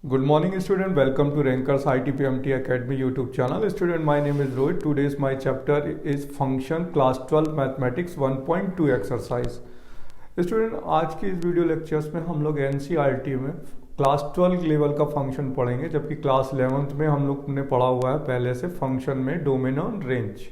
Good morning, student. Welcome to Rankers ITPMT Academy YouTube channel. Student, my name is Rohit. Today's my chapter is Function Class 12 Mathematics 1.2 Exercise. Student, आज की इस video lectures में हम लोग NCERT में class 12 level का function पढ़ेंगे, जबकि क्लास 11th में हम लोग ने पढ़ा हुआ है पहले से फंक्शन में डोमेन और रेंज।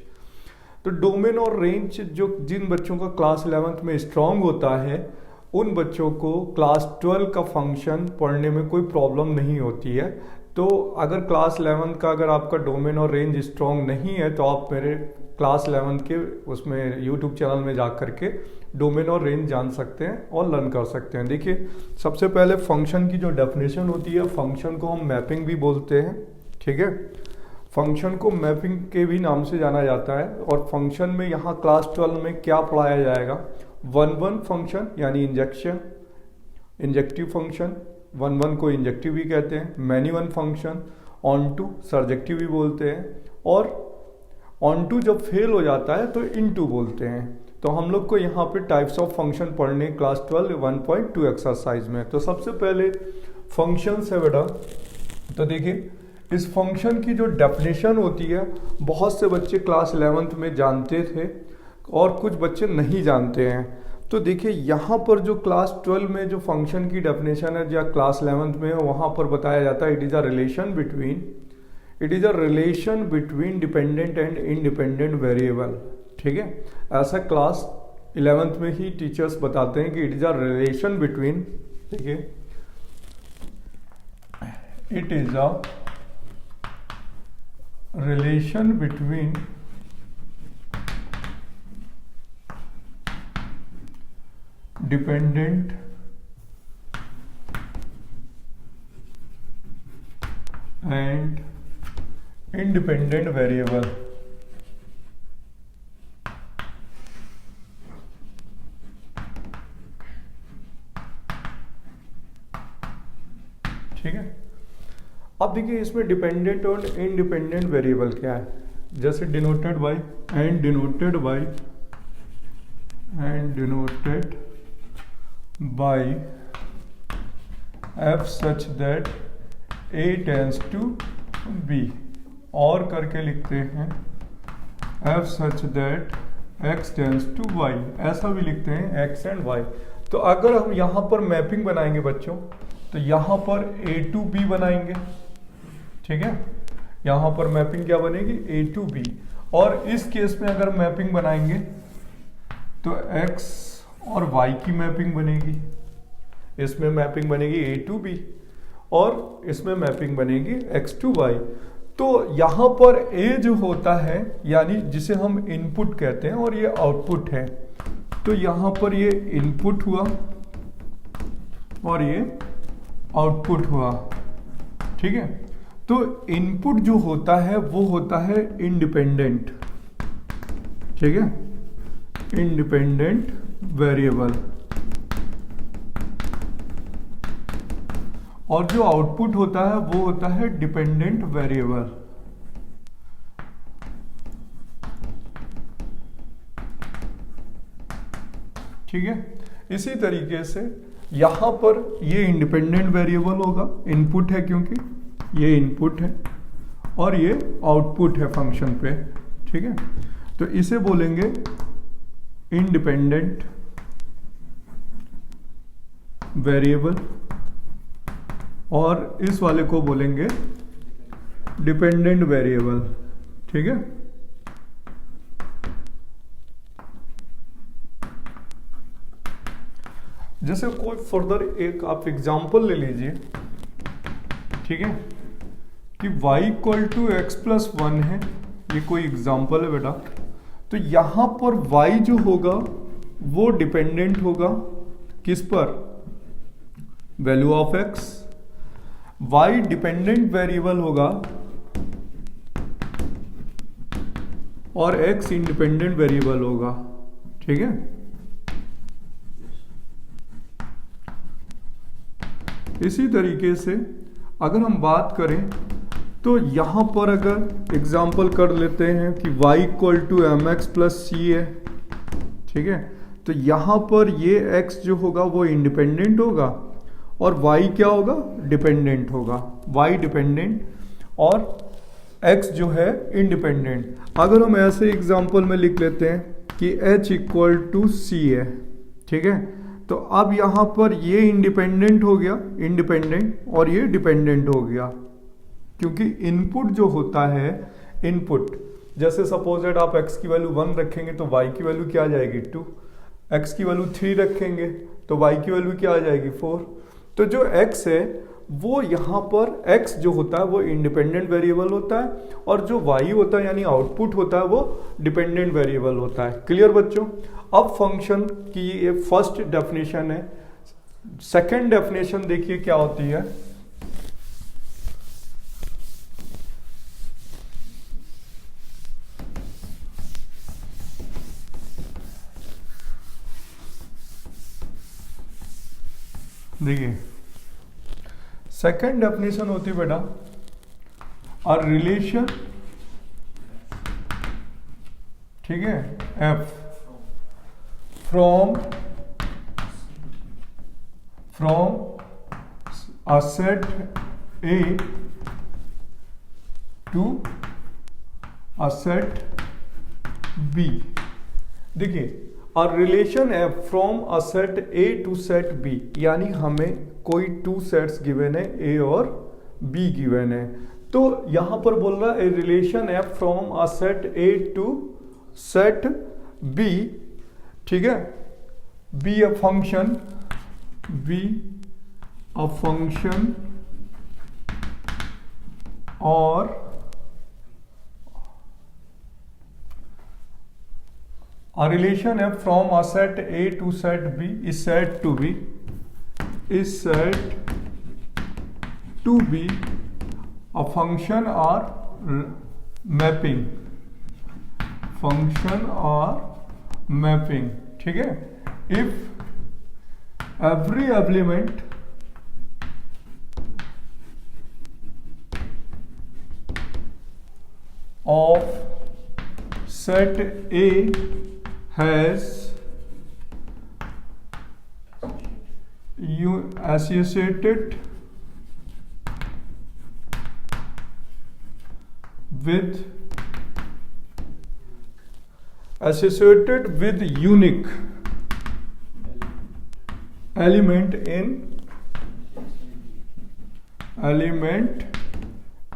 तो डोमेन और रेंज जो जिन बच्चों का क्लास 11th में स्ट्रांग होता है उन बच्चों को क्लास 12 का फंक्शन पढ़ने में कोई प्रॉब्लम नहीं होती है। तो अगर क्लास 11 का अगर आपका डोमेन और रेंज स्ट्रांग नहीं है तो आप मेरे क्लास 11 के उसमें यूट्यूब चैनल में जा कर के डोमेन और रेंज जान सकते हैं और लर्न कर सकते हैं। देखिए, सबसे पहले फंक्शन की जो डेफिनेशन होती है, फंक्शन को हम मैपिंग भी बोलते हैं। ठीक है, फंक्शन को मैपिंग के भी नाम से जाना जाता है। और फंक्शन में यहाँ क्लास 12 में क्या पढ़ाया जाएगा, वन फंक्शन यानी इंजेक्शन, इंजेक्टिव फंक्शन, वन को इंजेक्टिव भी कहते हैं, many one function, onto surjective भी बोलते हैं, और ऑन टू जब फेल हो जाता है तो इन टू बोलते हैं। तो हम लोग को यहाँ पे टाइप्स ऑफ फंक्शन पढ़ने क्लास 12 1.2 एक्सरसाइज में। तो सबसे पहले फंक्शन है बेटा। तो देखिए, इस फंक्शन की जो डेफिनेशन होती है बहुत से बच्चे क्लास 11th में जानते थे और कुछ बच्चे नहीं जानते हैं। तो देखिए, यहाँ पर जो क्लास 12 में जो फंक्शन की डेफिनेशन है या क्लास 11th में वहाँ पर बताया जाता है it is a relation between dependent and independent variable. ठीक है, ऐसा क्लास 11th में ही टीचर्स बताते हैं कि it is a relation between, देखिए, it is a relation between dependent and independent variable. ठीक है, अब देखिए इसमें डिपेंडेंट और इंडिपेंडेंट वेरिएबल क्या है, जैसे denoted by f such that a tends to b, और करके लिखते हैं f such that x tends to y, ऐसा भी लिखते हैं x एंड y। तो अगर हम यहाँ पर मैपिंग बनाएंगे बच्चों, तो यहाँ पर a to b बनाएंगे। ठीक है, यहाँ पर मैपिंग क्या बनेगी, a to b। और इस केस में अगर मैपिंग बनाएंगे तो x और y की मैपिंग बनेगी, इसमें मैपिंग बनेगी a to b और इसमें मैपिंग बनेगी x to y। तो यहाँ पर a जो होता है यानी जिसे हम इनपुट कहते हैं और ये आउटपुट है, तो यहाँ पर ये इनपुट हुआ और ये आउटपुट हुआ। ठीक है, तो इनपुट जो होता है वो होता है इंडिपेंडेंट। ठीक है, इंडिपेंडेंट वेरिएबल, और जो आउटपुट होता है वो होता है डिपेंडेंट वेरिएबल। ठीक है, इसी तरीके से यहां पर ये इंडिपेंडेंट वेरिएबल होगा, इनपुट है क्योंकि ये इनपुट है और ये आउटपुट है फंक्शन पे। ठीक है, तो इसे बोलेंगे इंडिपेंडेंट वेरिएबल और इस वाले को बोलेंगे डिपेंडेंट वेरिएबल। ठीक है, जैसे कोई फर्दर एक आप एग्जांपल ले लीजिए। ठीक है, कि y equal to X plus 1 है, ये कोई एग्जांपल है बेटा। तो यहां पर y जो होगा वो डिपेंडेंट होगा किस पर, value of x। y dependent variable होगा और x इंडिपेंडेंट वेरिएबल होगा। ठीक है, इसी तरीके से अगर हम बात करें तो यहां पर अगर एग्जांपल कर लेते हैं कि y equal to M X plus C है। ठीक है, तो यहां पर ये x जो होगा वो इंडिपेंडेंट होगा और y क्या होगा, डिपेंडेंट होगा, y डिपेंडेंट और x जो है इंडिपेंडेंट। अगर हम ऐसे एग्जांपल में लिख लेते हैं कि h इक्वल टू सी है, ठीक है, तो अब यहाँ पर ये इंडिपेंडेंट हो गया, इंडिपेंडेंट, और ये डिपेंडेंट हो गया, क्योंकि इनपुट जो होता है, इनपुट जैसे सपोज दैट आप x की वैल्यू 1 रखेंगे तो y की वैल्यू क्या आ जाएगी 2, x की वैल्यू 3 रखेंगे तो y की वैल्यू क्या आ जाएगी 4। तो जो x है वो यहाँ पर x जो होता है वो इंडिपेंडेंट वेरिएबल होता है, और जो y होता है यानी आउटपुट होता है वो डिपेंडेंट वेरिएबल होता है। क्लियर बच्चों। अब फंक्शन की ये फर्स्ट डेफिनेशन है। सेकंड डेफिनेशन देखिए क्या होती है। देखिए सेकंड डेफिनेशन होती है बेटा, अ रिलेशन, ठीक है, F from a set A to a set B. देखिए अ रिलेशन है from a set A to set B, यानी हमें कोई टू सेट्स गिवन है, ए और बी गिवन है। तो यहां पर बोल रहा है रिलेशन है from a set A to set B, ठीक है, be a function, be a function और a relation f from a set A to set B is said to be a function or mapping, function or mapping, ठीक है, if every element of set A has associated with unique element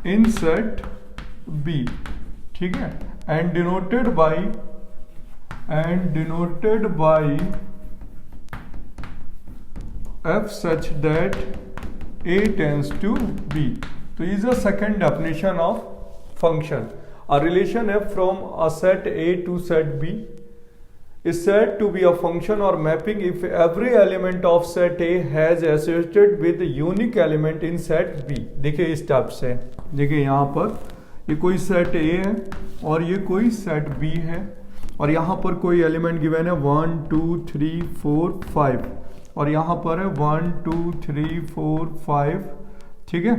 in set B, ठीक है, and denoted by f such that A tends to B. So is the second definition of function. A relation f from a set A to set B is said to be a function or mapping if every element of set A has associated with the unique element in set B. देखिए इस type से, देखिए यहाँ पर ये कोई set A है और ये कोई सेट B है, और यहाँ पर कोई एलिमेंट गिवन है 1 2 3 4 5, और यहाँ पर है 1 2 3 4 5, ठीक है।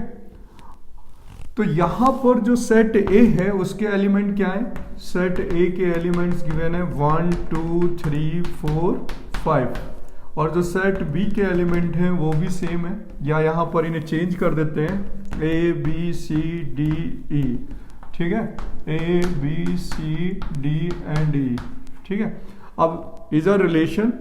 तो यहाँ पर जो सेट ए है उसके एलिमेंट क्या है, सेट ए के एलिमेंट्स गिवन है 1 2 3 4 5, और जो सेट बी के एलिमेंट हैं वो भी सेम है, या यहाँ पर इन्हें चेंज कर देते हैं ए बी सी डी ई, ठीक है, A B C D and E, ठीक है। अब इज अ रिलेशन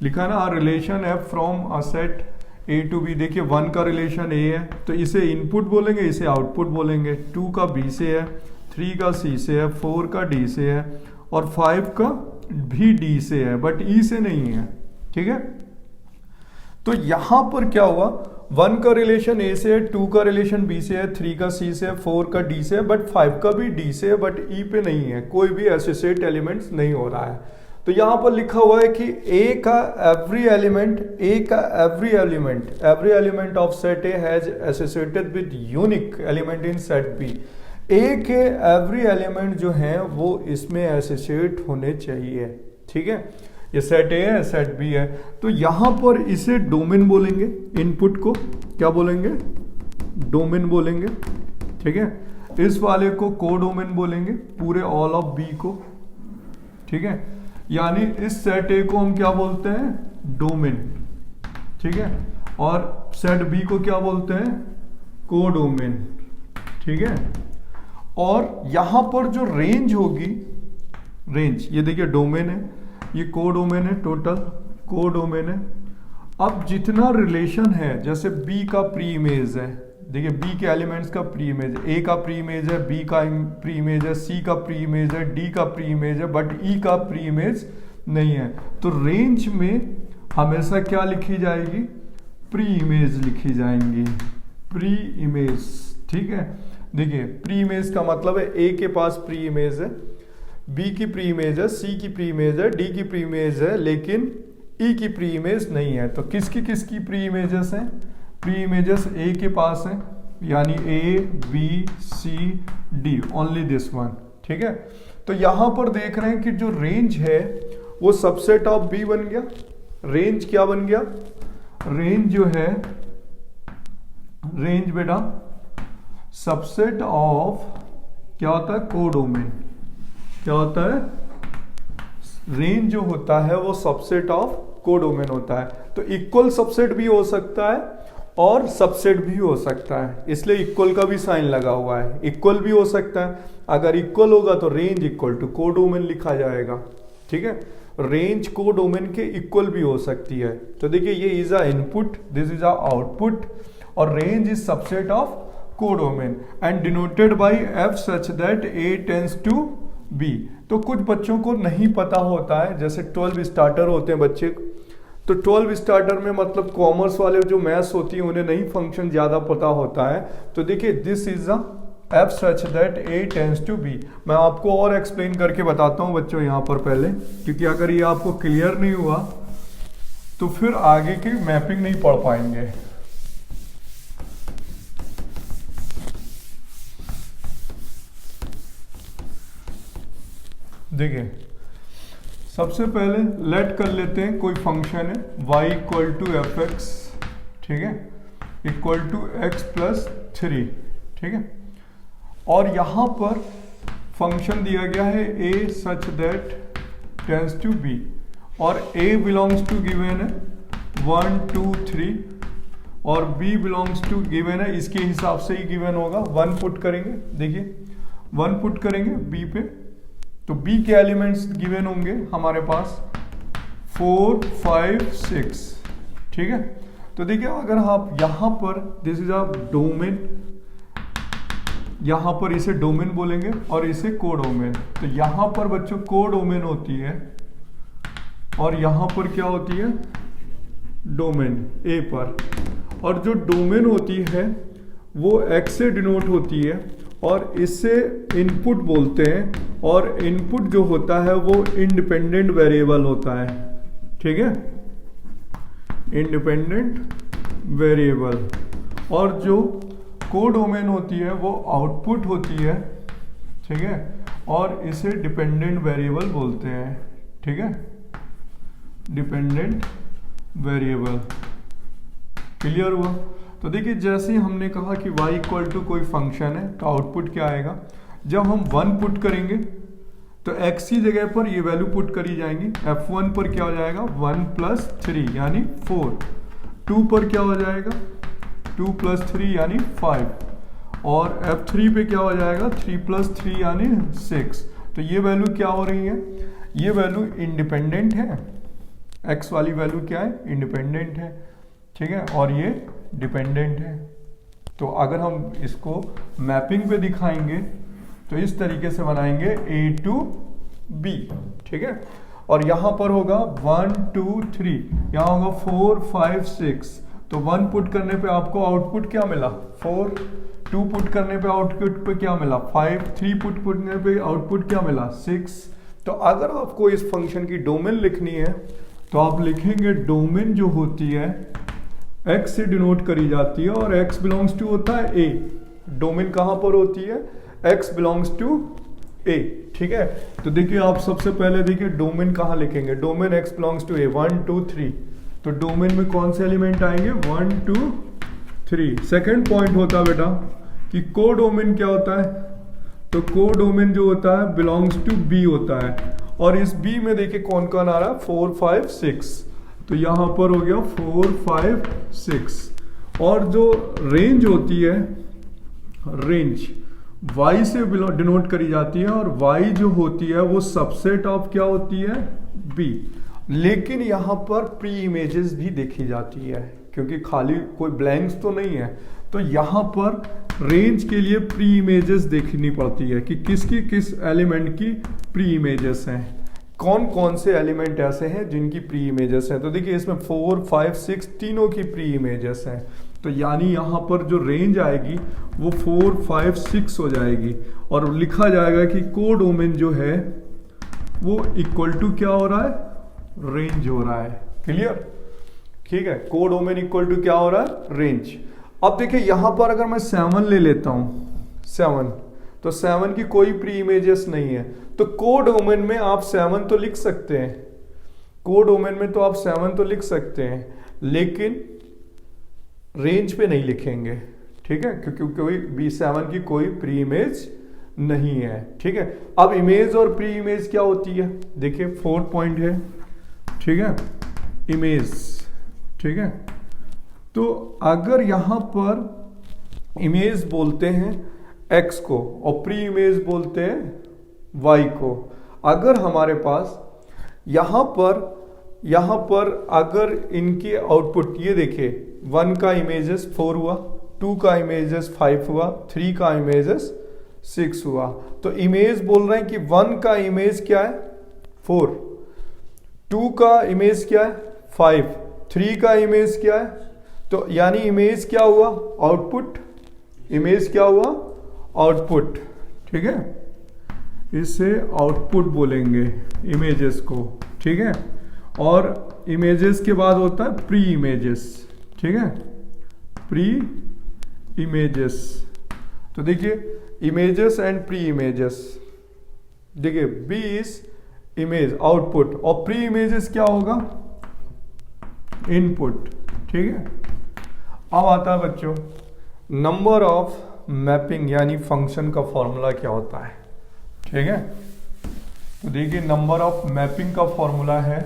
लिखा ना, अ रिलेशन है from a set A to B. देखिए 1 का रिलेशन ए है तो इसे इनपुट बोलेंगे, इसे आउटपुट बोलेंगे, 2 का बी से है, 3 का सी से है, 4 का डी से है, और 5 का भी डी से है, बट ई से नहीं है, ठीक है। तो यहां पर क्या हुआ, 1 का रिलेशन ए से है, 2 का रिलेशन बी से है, 3 का सी से है, 4 का डी से है, बट 5 का भी डी से है, बट ई पे नहीं है, कोई भी एसोसिएट एलिमेंट्स नहीं हो रहा है। तो यहां पर लिखा हुआ है कि ए का every element of set A has associated with unique element in set B. A के एवरी एलिमेंट जो हैं वो इसमें एसोसिएट होने चाहिए, ठीक है। ये सेट ए है, सेट बी है, तो यहां पर इसे डोमेन बोलेंगे, इनपुट को क्या बोलेंगे, डोमेन बोलेंगे, ठीक है। इस वाले को कोडोमेन बोलेंगे, पूरे ऑल ऑफ बी को, ठीक है। यानी इस सेट ए को हम क्या बोलते हैं, डोमेन, ठीक है। और सेट बी को क्या बोलते हैं, कोडोमेन, ठीक है। और यहां पर जो रेंज होगी, रेंज ये देखिए डोमेन है, ये कोडोमेन है, टोटल कोडोमेन है। अब जितना रिलेशन है, जैसे बी का प्री इमेज है, देखिए बी के एलिमेंट्स का प्री इमेज, ए का प्री इमेज है, बी का प्री इमेज है, सी का प्री इमेज है, डी का प्री इमेज है, बट ई का प्री इमेज नहीं है। तो रेंज में हमेशा क्या लिखी जाएगी, प्री इमेज लिखी जाएंगी, प्री इमेज, ठीक है। देखिए प्री इमेज का मतलब है ए के पास प्री इमेज है, बी की प्री इमेज है, सी की प्री इमेज है, डी की प्री इमेज है, लेकिन ई की प्री इमेज नहीं है। तो किसकी किसकी प्री इमेजेस हैं, प्री इमेजेस ए के पास है, यानी A B C D, only this one, ठीक है। तो यहां पर देख रहे हैं कि जो रेंज है वो सबसेट ऑफ बी बन गया। रेंज क्या बन गया, रेंज जो है, रेंज बेटा सबसेट ऑफ क्या होता है, कोडोमेन। क्या होता है, रेंज जो होता है वो सबसेट ऑफ कोडोमेन होता है। तो इक्वल सबसेट भी हो सकता है और सबसेट भी हो सकता है, इसलिए इक्वल का भी साइन लगा हुआ है। इक्वल भी हो सकता है, अगर इक्वल होगा तो रेंज इक्वल टू कोडोमेन लिखा जाएगा, ठीक है। रेंज कोडोमेन के इक्वल भी हो सकती है। तो देखिए ये is a input, this is a output, और range is subset of codomain and denoted by F such that A tends to B. तो कुछ बच्चों को नहीं पता होता है, जैसे 12 स्टार्टर होते हैं बच्चे, तो 12 स्टार्टर में मतलब कॉमर्स वाले जो मैथ्स होती है उन्हें नहीं फंक्शन ज्यादा पता होता है। तो देखिए this is a F such that A tends to B. मैं आपको और एक्सप्लेन करके बताता हूं बच्चों यहाँ पर पहले, क्योंकि अगर ये आपको क्लियर नहीं हुआ तो फिर आगे की मैपिंग नहीं पढ़ पाएंगे। देखिए सबसे पहले लेट कर लेते हैं कोई फंक्शन है y equal to F x, ठीक है, इक्वल टू एक्स प्लस 3, ठीक है। और यहां पर फंक्शन दिया गया है a such that tends to b, और a बिलोंग्स टू गिवन है 1 2 3 और b बिलोंग्स टू गिवन है, इसके हिसाब से ही गिवन होगा। 1 पुट करेंगे, देखिए 1 पुट करेंगे b पे, तो b के एलिमेंट्स गिवन होंगे हमारे पास 4 5 6, ठीक है। तो देखिए अगर आप यहां पर, दिस इज अ डोमेन, यहां पर इसे डोमेन बोलेंगे और इसे कोडोमेन। तो यहां पर बच्चों कोडोमेन होती है और यहां पर क्या होती है, डोमेन ए पर। और जो डोमेन होती है वो एक्स से डिनोट होती है और इससे इनपुट बोलते हैं, और इनपुट जो होता है वो इंडिपेंडेंट वेरिएबल होता है, ठीक है, इंडिपेंडेंट वेरिएबल। और जो कोडोमेन होती है वो आउटपुट होती है, ठीक है, और इसे डिपेंडेंट वेरिएबल बोलते हैं, ठीक है, डिपेंडेंट वेरिएबल। क्लियर हुआ। तो देखिए जैसे ही हमने कहा कि y इक्वल टू कोई फंक्शन है तो आउटपुट क्या आएगा, जब हम 1 पुट करेंगे तो x की जगह पर ये वैल्यू पुट करी जाएंगी। f1 पर क्या हो जाएगा 1 प्लस 3 यानी 4, 2 पर क्या हो जाएगा 2 प्लस 3 यानी 5, और f3 पे क्या हो जाएगा 3 प्लस 3 यानी 6। तो ये वैल्यू क्या हो रही है, ये वैल्यू इंडिपेंडेंट है, x वाली वैल्यू क्या है इंडिपेंडेंट है, ठीक है, और ये डिपेंडेंट है। तो अगर हम इसको मैपिंग पे दिखाएंगे तो इस तरीके से बनाएंगे a टू b, ठीक है। और यहां पर होगा 1 2 3, यहां होगा 4 5 6। तो 1 पुट करने पे आपको आउटपुट क्या मिला 4, 2 पुट करने पे आउटपुट पे क्या मिला 5, 3 पुट करने पे आउटपुट क्या मिला 6। तो अगर आपको इस फंक्शन की डोमेन लिखनी है तो आप लिखेंगे डोमेन जो होती है x से डिनोट करी जाती है और x बिलोंग्स टू होता है a। डोमेन कहां पर होती है, x बिलोंग्स टू a, ठीक है। तो देखिए आप सबसे पहले देखिए डोमेन कहां लिखेंगे, domain x belongs to a 1 2 3। तो डोमेन में कौन से एलिमेंट आएंगे 1 2 3। सेकंड पॉइंट होता है बेटा कि कोडोमेन क्या होता है, तो कोडोमेन जो होता है बिलोंग्स टू b होता है, और इस b में देखिए कौन कौन आ रहा है 4 5 6। तो यहाँ पर हो गया 4 5 6। और जो रेंज होती है, रेंज y से डिनोट करी जाती है, और y जो होती है वो सबसेट ऑफ क्या होती है, b। लेकिन यहाँ पर प्री इमेजेस भी देखी जाती है, क्योंकि खाली कोई ब्लैंक्स तो नहीं है। तो यहाँ पर रेंज के लिए प्री इमेजेस देखनी पड़ती है कि किसकी किस एलिमेंट की प्री इमेजेस हैं, कौन कौन से एलिमेंट ऐसे हैं जिनकी प्री इमेजेस हैं। तो देखिए इसमें 4 5 6 तीनों की प्री इमेजेस हैं। तो यानी यहाँ पर जो रेंज आएगी वो 4 5 6 हो जाएगी, और लिखा जाएगा कि कोडोमेन जो है वो इक्वल टू क्या हो रहा है, रेंज हो रहा है। क्लियर, ठीक है, कोडोमेन इक्वल टू क्या हो रहा है, रेंज। अब देखिए यहां पर अगर मैं 7 ले लेता हूं, 7, तो 7 की कोई प्री इमेजेस नहीं है, तो कोडोमेन में आप 7 तो लिख सकते हैं, कोडोमेन में तो आप 7 तो लिख सकते हैं, लेकिन रेंज पे नहीं लिखेंगे, ठीक है, क्योंकि कोई B7 की कोई प्री इमेज नहीं है। ठीक है, अब इमेज और प्री इमेज क्या होती है, देखिए 4 पॉइंट है, ठीक है, इमेज, ठीक है। तो अगर यहां पर इमेज बोलते हैं x को और प्री इमेज बोलते हैं y को, अगर हमारे पास यहां पर अगर इनके आउटपुट ये देखिए 1 का इमेजेस 4 हुआ, 2 का इमेजेस 5 हुआ, 3 का इमेजेस 6 हुआ। तो इमेज बोल रहे हैं कि 1 का इमेज क्या है 4, 2 का इमेज क्या है 5, 3 का इमेज क्या है, तो यानी इमेज क्या हुआ, आउटपुट, इमेज क्या हुआ, आउटपुट। ठीक है, इसे आउटपुट बोलेंगे इमेजेस को, ठीक है। और इमेजेस के बाद होता है प्री इमेजेस, ठीक है, प्री इमेजेस। तो देखिए इमेजेस एंड प्री इमेजेस, देखिए बी इज इमेज आउटपुट, और प्री इमेजेस क्या होगा, इनपुट। ठीक है, अब आता है बच्चों नंबर ऑफ मैपिंग, यानी फंक्शन का फॉर्मूला क्या होता है। ठीक है, तो देखिए नंबर ऑफ मैपिंग का फॉर्मूला है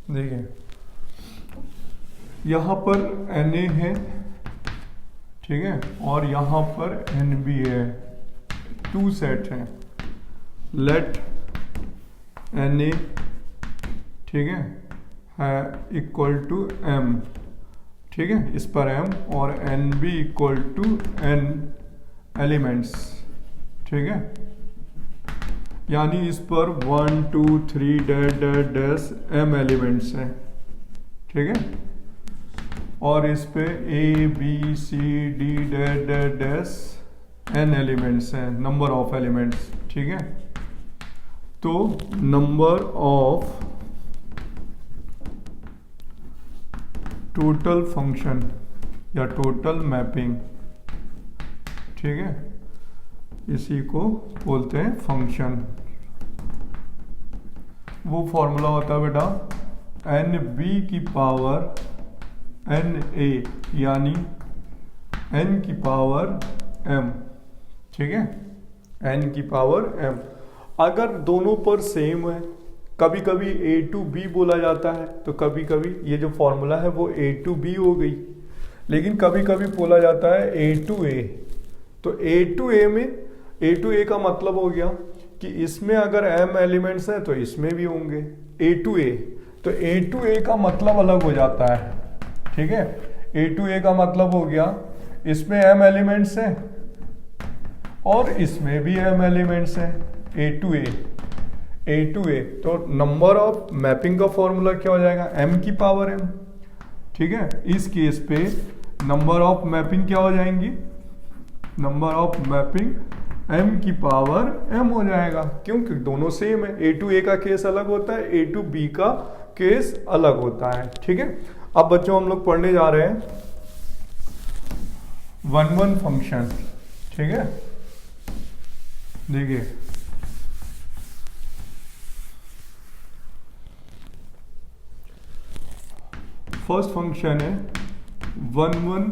देखिए यहां पर Na है, ठीक है, और यहां पर Nb है, 2 सेट हैं। लेट Na, ठीक है इक्वल टू m, ठीक है, इस पर m, और Nb equal to n elements, ठीक है, यानी इस पर 1 2 3 डैश m एलिमेंट्स हैं, ठीक है, और इस पे A B C D dash n elements हैं, नंबर ऑफ एलिमेंट्स। ठीक है, तो नंबर ऑफ टोटल फंक्शन या टोटल मैपिंग, ठीक है, इसी को बोलते हैं फंक्शन। वो फॉर्मूला होता है बेटा NB की पावर NA, यानी n की पावर m, ठीक है, n की पावर m। अगर दोनों पर सेम है, कभी कभी A to B बोला जाता है, तो कभी कभी ये जो फॉर्मूला है वो A to B हो गई, लेकिन कभी कभी बोला जाता है A to A। तो A to A में A to A का मतलब हो गया कि इसमें अगर m एलिमेंट्स हैं तो इसमें भी होंगे A to A, तो A to A का मतलब अलग हो जाता है। ठीक है, A to A का मतलब हो गया इसमें m एलिमेंट्स हैं और इसमें भी m एलिमेंट्स हैं, A to A, A to A। तो नंबर ऑफ मैपिंग का फॉर्मूला क्या हो जाएगा, m की पावर m। ठीक है, इस केस पे नंबर ऑफ मैपिंग क्या हो जाएंगी, नंबर ऑफ मैपिंग m की पावर m हो जाएगा, क्योंकि दोनों सेम है। A to A का केस अलग होता है, A to B का केस अलग होता है। ठीक है, अब बच्चों हम लोग पढ़ने जा रहे हैं 1 फंक्शन। ठीक है, देखिए फर्स्ट फंक्शन है 1 1,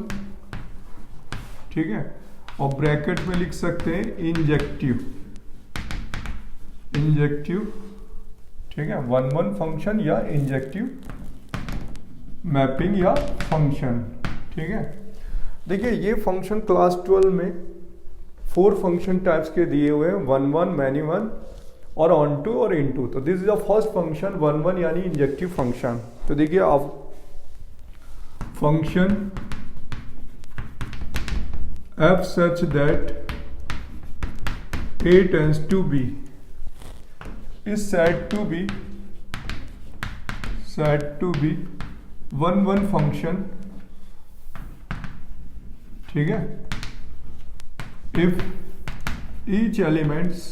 ठीक है। और ब्रैकेट में लिख सकते हैं इंजेक्टिव, ठीक है, 1 फंक्शन या इंजेक्टिव मैपिंग या फंक्शन, ठीक है। देखिए ये फंक्शन क्लास 12 में 4 फंक्शन टाइप्स के दिए हुए हैं, 1 मैनी वन और ऑन टू और इन टू। तो this is the first function 1 यानी इंजेक्टिव फंक्शन। तो देखिए आप function f such that a tends to b is said to be 1 function, ठीक है, if each elements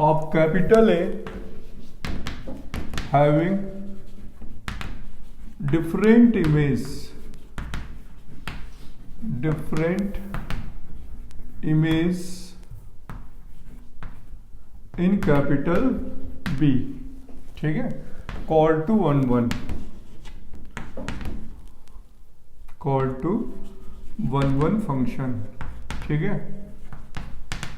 of capital A having different image in capital B, ठीक है, call to 1 function, ठीक है।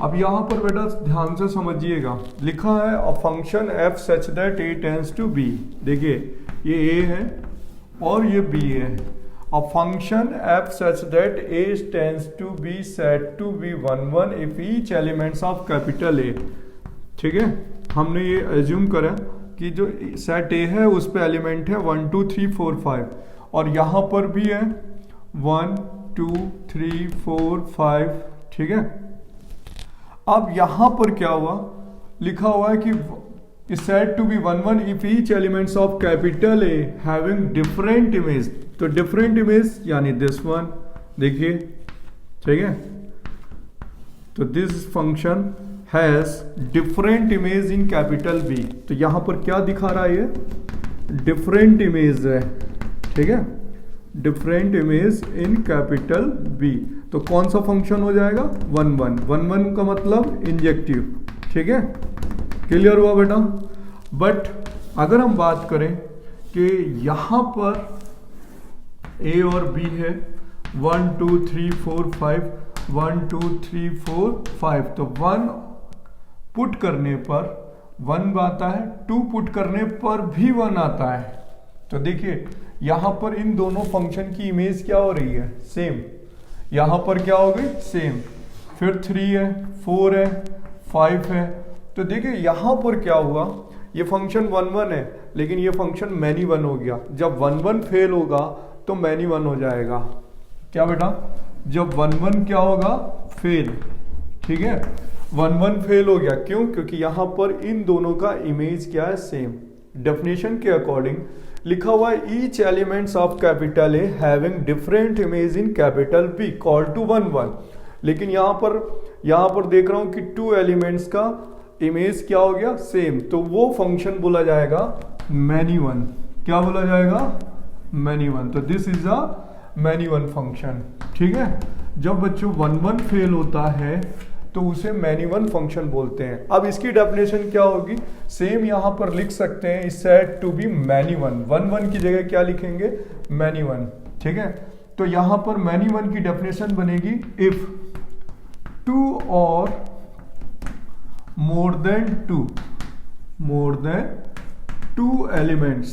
अब यहां पर बेटा ध्यान से समझिएगा, लिखा है a function f such that a tends to b। देखिए ये a है और ये b है। A function f such that a tends to be said to be 1 if each elements of capital A, ठीक है। हमने ये एज्यूम करा कि जो सेट A है उस पे एलिमेंट है 1 2 3 4 5 और यहाँ पर भी है 1 2 3 4 5, ठीक है। अब यहाँ पर क्या हुआ, लिखा हुआ है कि is said to be 1 if each elements of capital A having different image। तो डिफरेंट इमेज यानी दिस वन, देखिए, ठीक है। तो this function has different image in capital B. तो यहां पर क्या दिखा रहा है, ये डिफरेंट इमेज है, ठीक है, different image in capital B. तो कौन सा फंक्शन हो जाएगा, 1 का मतलब इंजेक्टिव, ठीक है। क्लियर हुआ बेटा। बट अगर हम बात करें कि यहां पर A और B है 1 2 3 4 5 1 2 3 4 5, तो 1 पुट करने पर 1 आता है, 2 पुट करने पर भी 1 आता है। तो देखिए यहां पर इन दोनों फंक्शन की इमेज क्या हो रही है, सेम। यहां पर क्या हो गई, सेम। फिर 3 है, 4 है, 5 है। तो देखिए यहां पर क्या हुआ, ये फंक्शन 1 है लेकिन ये फंक्शन मैनी 1 हो गया। जब 1 फेल होगा तो मैनी 1 हो जाएगा। क्या बेटा, जब 1 क्या होगा, फेल, ठीक है। 1 फेल हो गया, क्यों, क्योंकि यहां पर इन दोनों का इमेज क्या है, सेम। डेफिनेशन के अकॉर्डिंग लिखा हुआ है each elements of capital A having different image in capital B call to 1 लेकिन यहां पर देख रहा हूं कि 2 एलिमेंट्स का इमेज क्या हो गया, सेम। तो वो फंक्शन बोला जाएगा मैनी 1। क्या बोला जाएगा, मैनी 1। तो this is a many 1 function, ठीक है। जब बच्चों 1 फेल होता है तो उसे मैनी 1 फंक्शन बोलते हैं। अब इसकी डेफिनेशन क्या होगी, सेम यहां पर लिख सकते हैं, is said to be many 1 की जगह क्या लिखेंगे, मैनी 1, ठीक है। तो यहां पर मैनी 1 की डेफिनेशन बनेगी इफ 2 और मोर देन 2 एलिमेंट्स,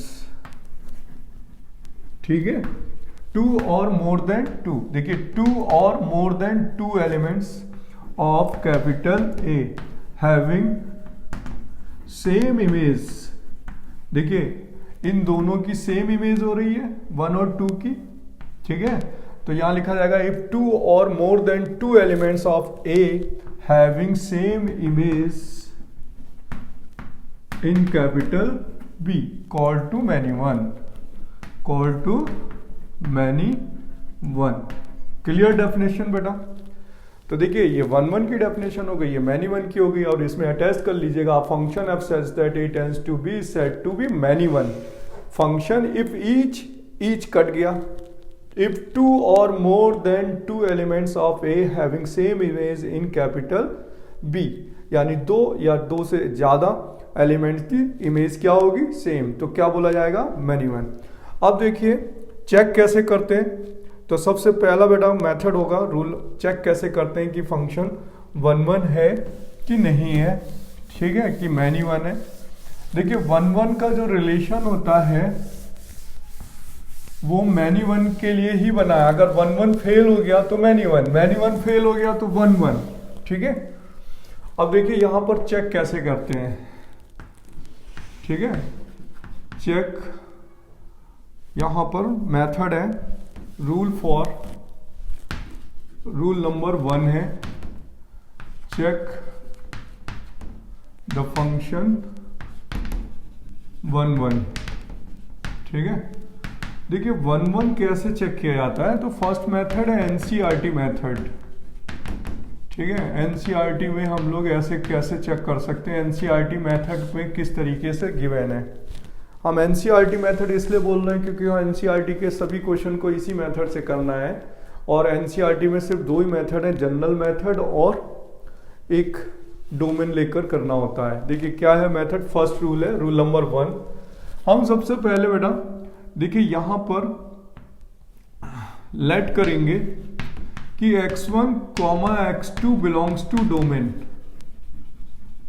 ठीक है, 2 और मोर देन 2। देखिए 2 और more than 2 elements of capital A having same image. देखिए इन दोनों की सेम इमेज हो रही है 1 और 2 की, ठीक है। तो यहां लिखा जाएगा इफ 2 और more than 2 elements of A having same image in capital B call to many 1। Clear definition बेटा। तो देखिए ये 1 की डेफिनेशन हो गई, ये मैनी 1 की हो गई, और इसमें अटैच कर लीजिएगा function F such that it tends to be said to be many 1 function if each cut गया, इफ 2 और more than 2 elements of A having same image in capital B, यानी 2 या 2 से ज्यादा एलिमेंट्स की इमेज क्या होगी, सेम। तो क्या बोला जाएगा, मैनी 1। अब देखिए चेक कैसे करते हैं। तो सबसे पहला बेटा मेथड होगा, रूल चेक कैसे करते हैं कि फंक्शन 1 1 है कि नहीं है, ठीक है, कि मैनी वन है। देखिए 1 1 का जो रिलेशन होता है वो मैनी वन के लिए ही बना है। अगर 1 1 फेल हो गया तो मैनी वन फेल हो गया तो 1 1, ठीक है। अब देखिए यहां पर चेक कैसे करते हैं, ठीक है। चेक यहां पर मेथड है, रूल नंबर 1 है, चेक द फंक्शन 1 1, ठीक है। देखिए 1 1 कैसे चेक किया जाता है, तो फर्स्ट मेथड है एनसीईआरटी मेथड, ठीक है। एनसीईआरटी में हम लोग ऐसे कैसे चेक कर सकते हैं, एनसीईआरटी मेथड में किस तरीके से गिवन है। हम एनसीईआरटी मेथड इसलिए बोल रहे हैं क्योंकि एनसीईआरटी के सभी क्वेश्चन को इसी मेथड से करना है, और एनसीईआरटी में सिर्फ 2 ही मेथड है, जनरल मेथड और एक डोमेन लेकर करना होता है। देखिए क्या है मेथड, फर्स्ट रूल है, रूल नंबर 1। हम सबसे पहले बेटा देखिए यहां पर लेट करेंगे कि x1, x2 belongs to domain.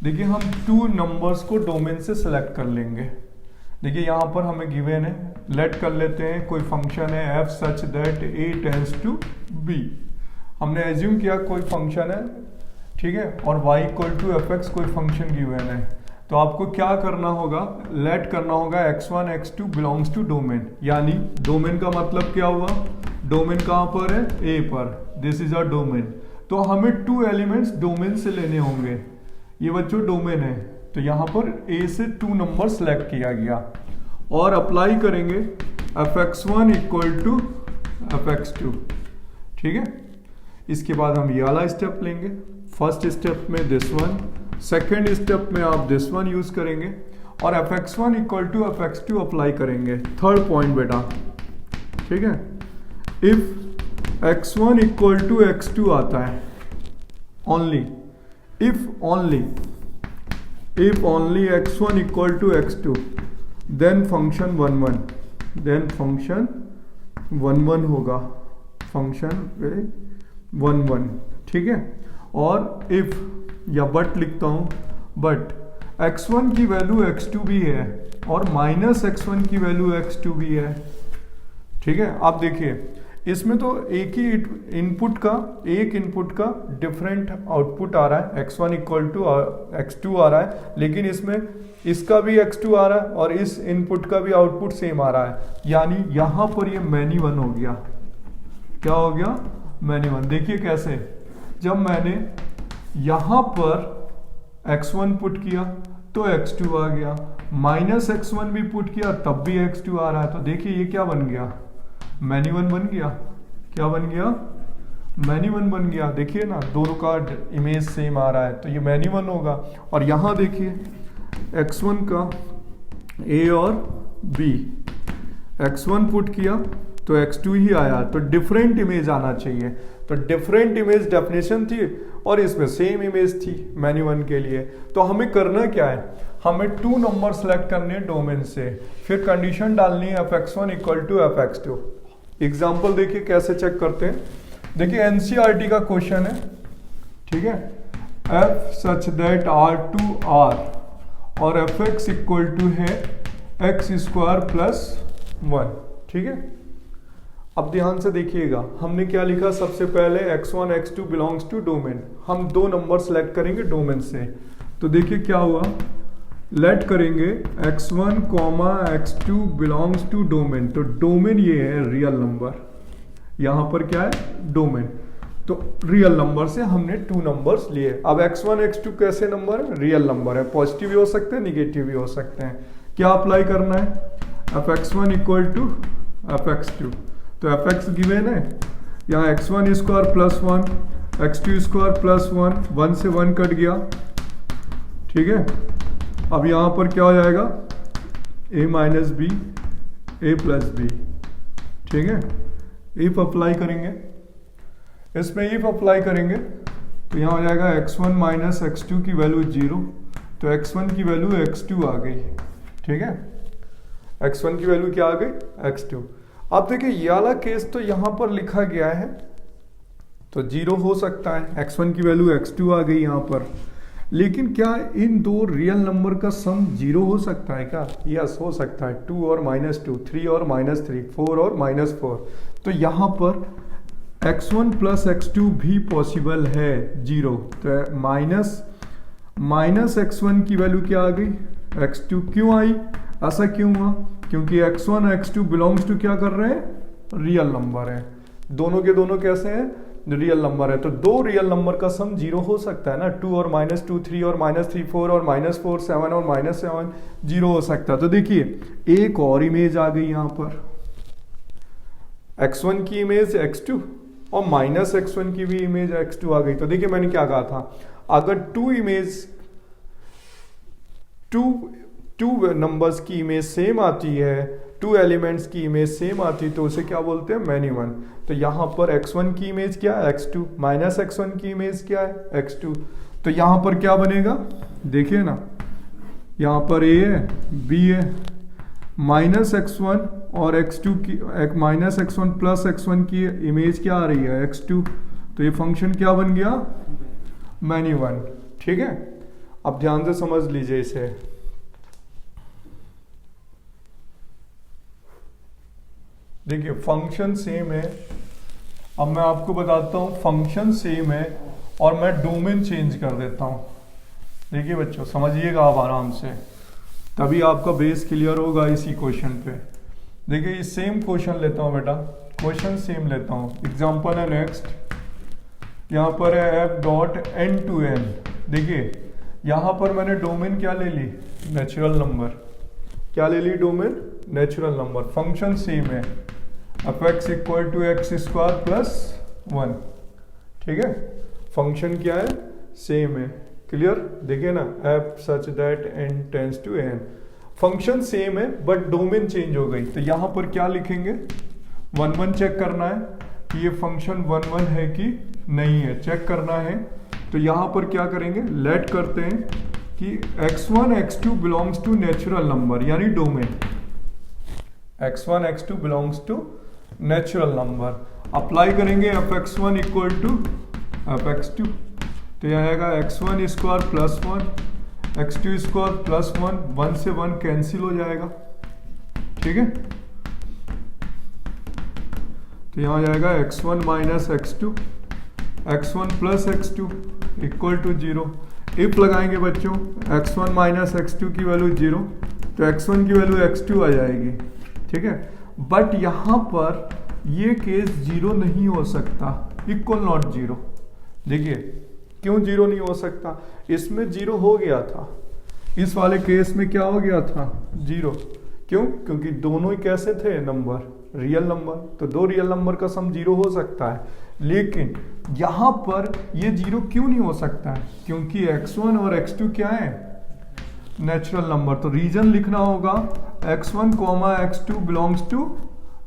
देखिए हम 2 नंबर्स को डोमेन से सिलेक्ट कर लेंगे। देखिए यहां पर हमें गिवन है, लेट कर लेते हैं कोई फंक्शन है f such that a tends to b। हमने एज्यूम किया कोई फंक्शन है, ठीक है, और y इक्वल टू fx कोई फंक्शन गिवन है। तो आपको क्या करना होगा, लेट करना होगा x1 x2 belongs to domain. यानी डोमेन का मतलब क्या हुआ, डोमेन कहां पर है, a पर, दिस इज अ डोमेन। तो हमें 2 एलिमेंट्स डोमेन से लेने होंगे। ये बच्चों डोमेन है, तो यहां पर a से 2 नंबर सेलेक्ट किया गया और अप्लाई करेंगे fx1 इक्वल टू fx2, ठीक है। इसके बाद हम ये वाला स्टेप लेंगे, फर्स्ट स्टेप में दिस वन, सेकेंड स्टेप में आप दिस वन यूज करेंगे और fx1 equal to fx2 apply करेंगे। थर्ड पॉइंट बेटा, ठीक है, if x1 equal to x2 आता है, only if only x1 equal to x2 then function 1 1 होगा, फंक्शन 1 1, ठीक है। और if या बट लिखता हूं, बट x1 की वैल्यू x2 भी है और माइनस x1 की वैल्यू x2 भी है, ठीक है। आप देखिए इसमें तो एक ही इनपुट का डिफरेंट आउटपुट आ रहा है, x1 इक्वल टू x2 आ रहा है, लेकिन इसमें इसका भी x2 आ रहा है और इस इनपुट का भी आउटपुट सेम आ रहा है। यानी यहां पर ये मैनी वन हो गया। क्या हो गया, मैनी वन। देखिए कैसे, जब मैंने यहां पर x1 पुट किया तो x2 आ गया, माइनस x1 भी पुट किया तब भी x2 आ रहा है। तो देखिए ये क्या बन गया, मैनी वन बन गया। क्या बन गया, मैनी वन बन गया। देखिए ना दोनों का इमेज सेम आ रहा है, तो ये मैनी वन होगा। और यहां देखिए x1 का a और b, x1 पुट किया तो x2 ही आया, तो डिफरेंट इमेज आना चाहिए। तो डिफरेंट इमेज डेफिनेशन थी और इसमें सेम इमेज थी मैनी वन के लिए। तो हमें करना क्या है, हमें 2 नंबर सेलेक्ट करने हैं डोमेन से, फिर कंडीशन डालनी है fx1 equal to fx2। Example देखिए कैसे चेक करते हैं। देखिए एनसीईआरटी का क्वेश्चन है, ठीक है, f such that r2 r और fx इक्वल टू है x स्क्वायर प्लस 1, ठीक है। अब ध्यान से देखिएगा हमने क्या लिखा, सबसे पहले x1 x2 belongs to domain. हम 2 नंबर सेलेक्ट करेंगे डोमेन से। तो देखिए क्या हुआ, लेट करेंगे x1 x2 belongs to domain. तो डोमेन ये है रियल नंबर, यहां पर क्या है डोमेन। तो रियल नंबर से हमने 2 नंबर्स लिए। अब x1 x2 कैसे नंबर है, रियल नंबर है, पॉजिटिव भी हो सकते हैं निगेटिव भी हो सकते हैं। क्या अप्लाई करना है, fx1 इक्वल टू fx2। तो fx गिवन है, यहाँ x1 square plus 1, x2 square plus 1, 1 से 1 कट गया, ठीक है। अब यहां पर क्या हो जाएगा, a minus B a plus B, ठीक है। इफ अप्लाई करेंगे, इसमें इफ अप्लाई करेंगे तो यहां हो जाएगा x1 माइनस x2 की वैल्यू 0, तो x1 की वैल्यू x2 आ गई, ठीक है। x1 की वैल्यू क्या आ गई, x2। अब देखिए ये वाला केस तो यहाँ पर लिखा गया है तो 0 हो सकता है, x1 की वैल्यू x2 आ गई यहाँ पर। लेकिन क्या इन दो रियल नंबर का सम 0 हो सकता है क्या? यस हो सकता है। 2 और -2, 3 और -3, 4 और -4। तो यहाँ पर x1 प्लस x2 भी पॉसिबल है 0। तो माइनस x1 की वैल्यू क्या आ गई? x2 क्यों आई? ऐसा क्यों हुआ? क्योंकि x1 x2 बिलोंग्स टू क्या कर रहे हैं? रियल नंबर है। दोनों के दोनों कैसे हैं? रियल नंबर है। तो दो रियल नंबर का सम 0 हो सकता है ना। 2 और -2, 3 और -3, 4 और -4, 7 और -7 0 हो सकता है। तो देखिए एक और इमेज आ गई यहाँ पर, x1 की इमेज x2 और -x1 की भी इमेज x2 आ गई। तो देखिए मैंने क्या कहा था, अगर टू नंबर्स की इमेज सेम आती है, 2 एलिमेंट्स की इमेज सेम आती है, तो उसे क्या बोलते हैं? Many one. तो यहाँ पर x1 की इमेज क्या है? x2, -x1 की इमेज क्या है? x2। तो यहाँ पर क्या बनेगा? देखिए ना, यहाँ पर a है, b है, -x1 और x2 की -x1 प्लस x1 की इमेज क्या आ रही है? x2। तो ये फंक्शन क्या बन गया? Many one. ठीक है, अब ध्यान से समझ लीजिए इसे। देखिए फंक्शन सेम है। अब मैं आपको बताता हूँ फंक्शन सेम है और मैं डोमेन चेंज कर देता हूँ। देखिए बच्चों समझिएगा आप आराम से, तभी आपका बेस क्लियर होगा इसी क्वेश्चन पे। देखिए ये सेम क्वेश्चन लेता हूँ बेटा, क्वेश्चन सेम लेता हूँ। एग्जांपल है नेक्स्ट, यहाँ पर है f.n to n। देखिए यहाँ पर मैंने डोमेन क्या ले ली? Natural number. क्या ले ली? Domain natural number. Function same है, f(x) equal to x square plus 1। ठीक है, फंक्शन क्या है? सेम है। क्लियर? देखिए ना, f such that n tends to n। Function same है बट डोमेन चेंज हो गई। तो यहाँ पर क्या लिखेंगे? 1 1 चेक करना है कि ये फंक्शन 1 1 है कि नहीं है, चेक करना है। तो यहाँ पर क्या करेंगे? लेट करते हैं कि x1 x2 belongs to natural number, यानी domain. x1 x2 belongs to natural number. Apply करेंगे f(x1) इक्वल टू f(x2). तो यह आएगा x1 square plus 1, x2 square plus 1, 1 से 1 कैंसिल हो जाएगा। ठीक है, तो यहाँ आ जाएगा x1 minus x2, x1 plus x2 equal to 0। If लगाएंगे बच्चों x1 माइनस x2 की वैल्यू 0, तो x1 की वैल्यू x2 आ जाएगी। ठीक है, बट यहाँ पर ये केस 0 नहीं हो सकता, इक्वल नॉट 0। देखिए क्यों 0 नहीं हो सकता? इसमें 0 हो गया था, इस वाले केस में क्या हो गया था? 0। क्यों? क्योंकि दोनों ही कैसे थे? Number, real number. तो दो रियल नंबर का सम 0 हो सकता है। लेकिन यहाँ पर ये 0 क्यों नहीं हो सकता है? क्योंकि x1 और x2 क्या है? Natural number. तो रीजन लिखना होगा x1, x2 belongs to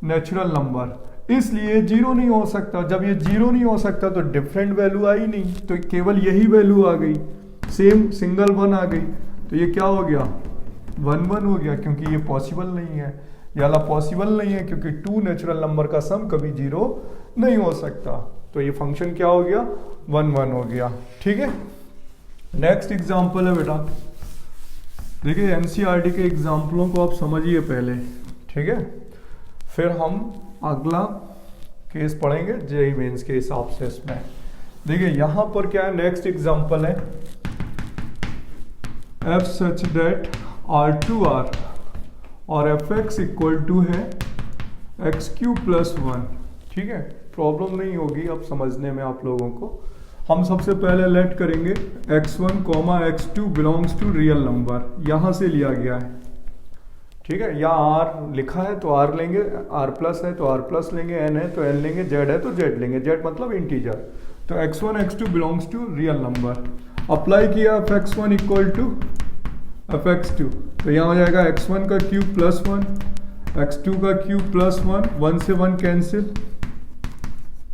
natural number, इसलिए 0 नहीं हो सकता। जब ये 0 नहीं हो सकता तो डिफरेंट वैल्यू आई नहीं, तो केवल यही वैल्यू आ गई, सेम सिंगल 1 आ गई। तो ये क्या हो गया? 1 1 हो गया, क्योंकि ये पॉसिबल नहीं है, ये वाला पॉसिबल नहीं है, क्योंकि 2 नेचुरल नंबर का सम कभी 0 नहीं हो सकता। तो ये फंक्शन क्या हो गया? 1 1 हो गया। ठीक है, नेक्स्ट एग्जाम्पल है बेटा। देखिए एनसीईआरटी के एग्जाम्पलों को आप समझिए पहले, ठीक है, फिर हम अगला केस पढ़ेंगे जेईई मेंस के हिसाब से। इसमें देखिए यहाँ पर क्या है, नेक्स्ट एग्जाम्पल है f सच दैट R2R और f(x) इक्वल टू है x³ प्लस 1। ठीक है, प्रॉब्लम नहीं होगी अब समझने में आप लोगों को। हम सबसे पहले लेट करेंगे x1, x2 belongs to real number, यहाँ से लिया गया है। ठीक है, या r लिखा है तो r लेंगे, r प्लस है तो r प्लस लेंगे, n है तो n लेंगे, z है तो z लेंगे, z मतलब इंटीजर। तो x1 x2 belongs to real number. Apply किया f(x1) इक्वल टू f(x2), तो यहाँ हो जाएगा x1 का क्यूब प्लस 1, x2 का क्यूब प्लस 1, 1 से 1 कैंसिल।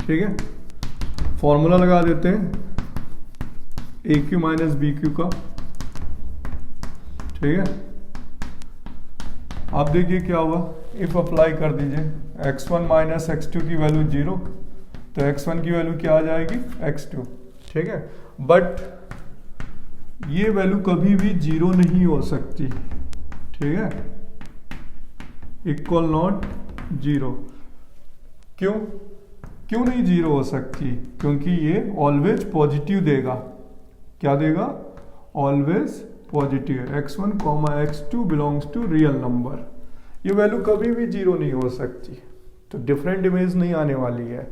ठीक है, फॉर्मूला लगा देते हैं AQ माइनस BQ का। ठीक है, अब देखिए क्या हुआ, इफ अप्लाई कर दीजिए x1 माइनस x2 की वैल्यू 0, तो x1 की वैल्यू क्या आ जाएगी x2, ठीक है। बट ये वैल्यू कभी भी 0 नहीं हो सकती, ठीक है, इक्वल नॉट 0। क्यों नहीं 0 हो सकती, क्योंकि ये ऑलवेज पॉजिटिव देगा। क्या देगा, always positive. x1 x2 belongs to real number, ये वैल्यू कभी भी 0 नहीं हो सकती, तो डिफरेंट इमेज नहीं आने वाली है।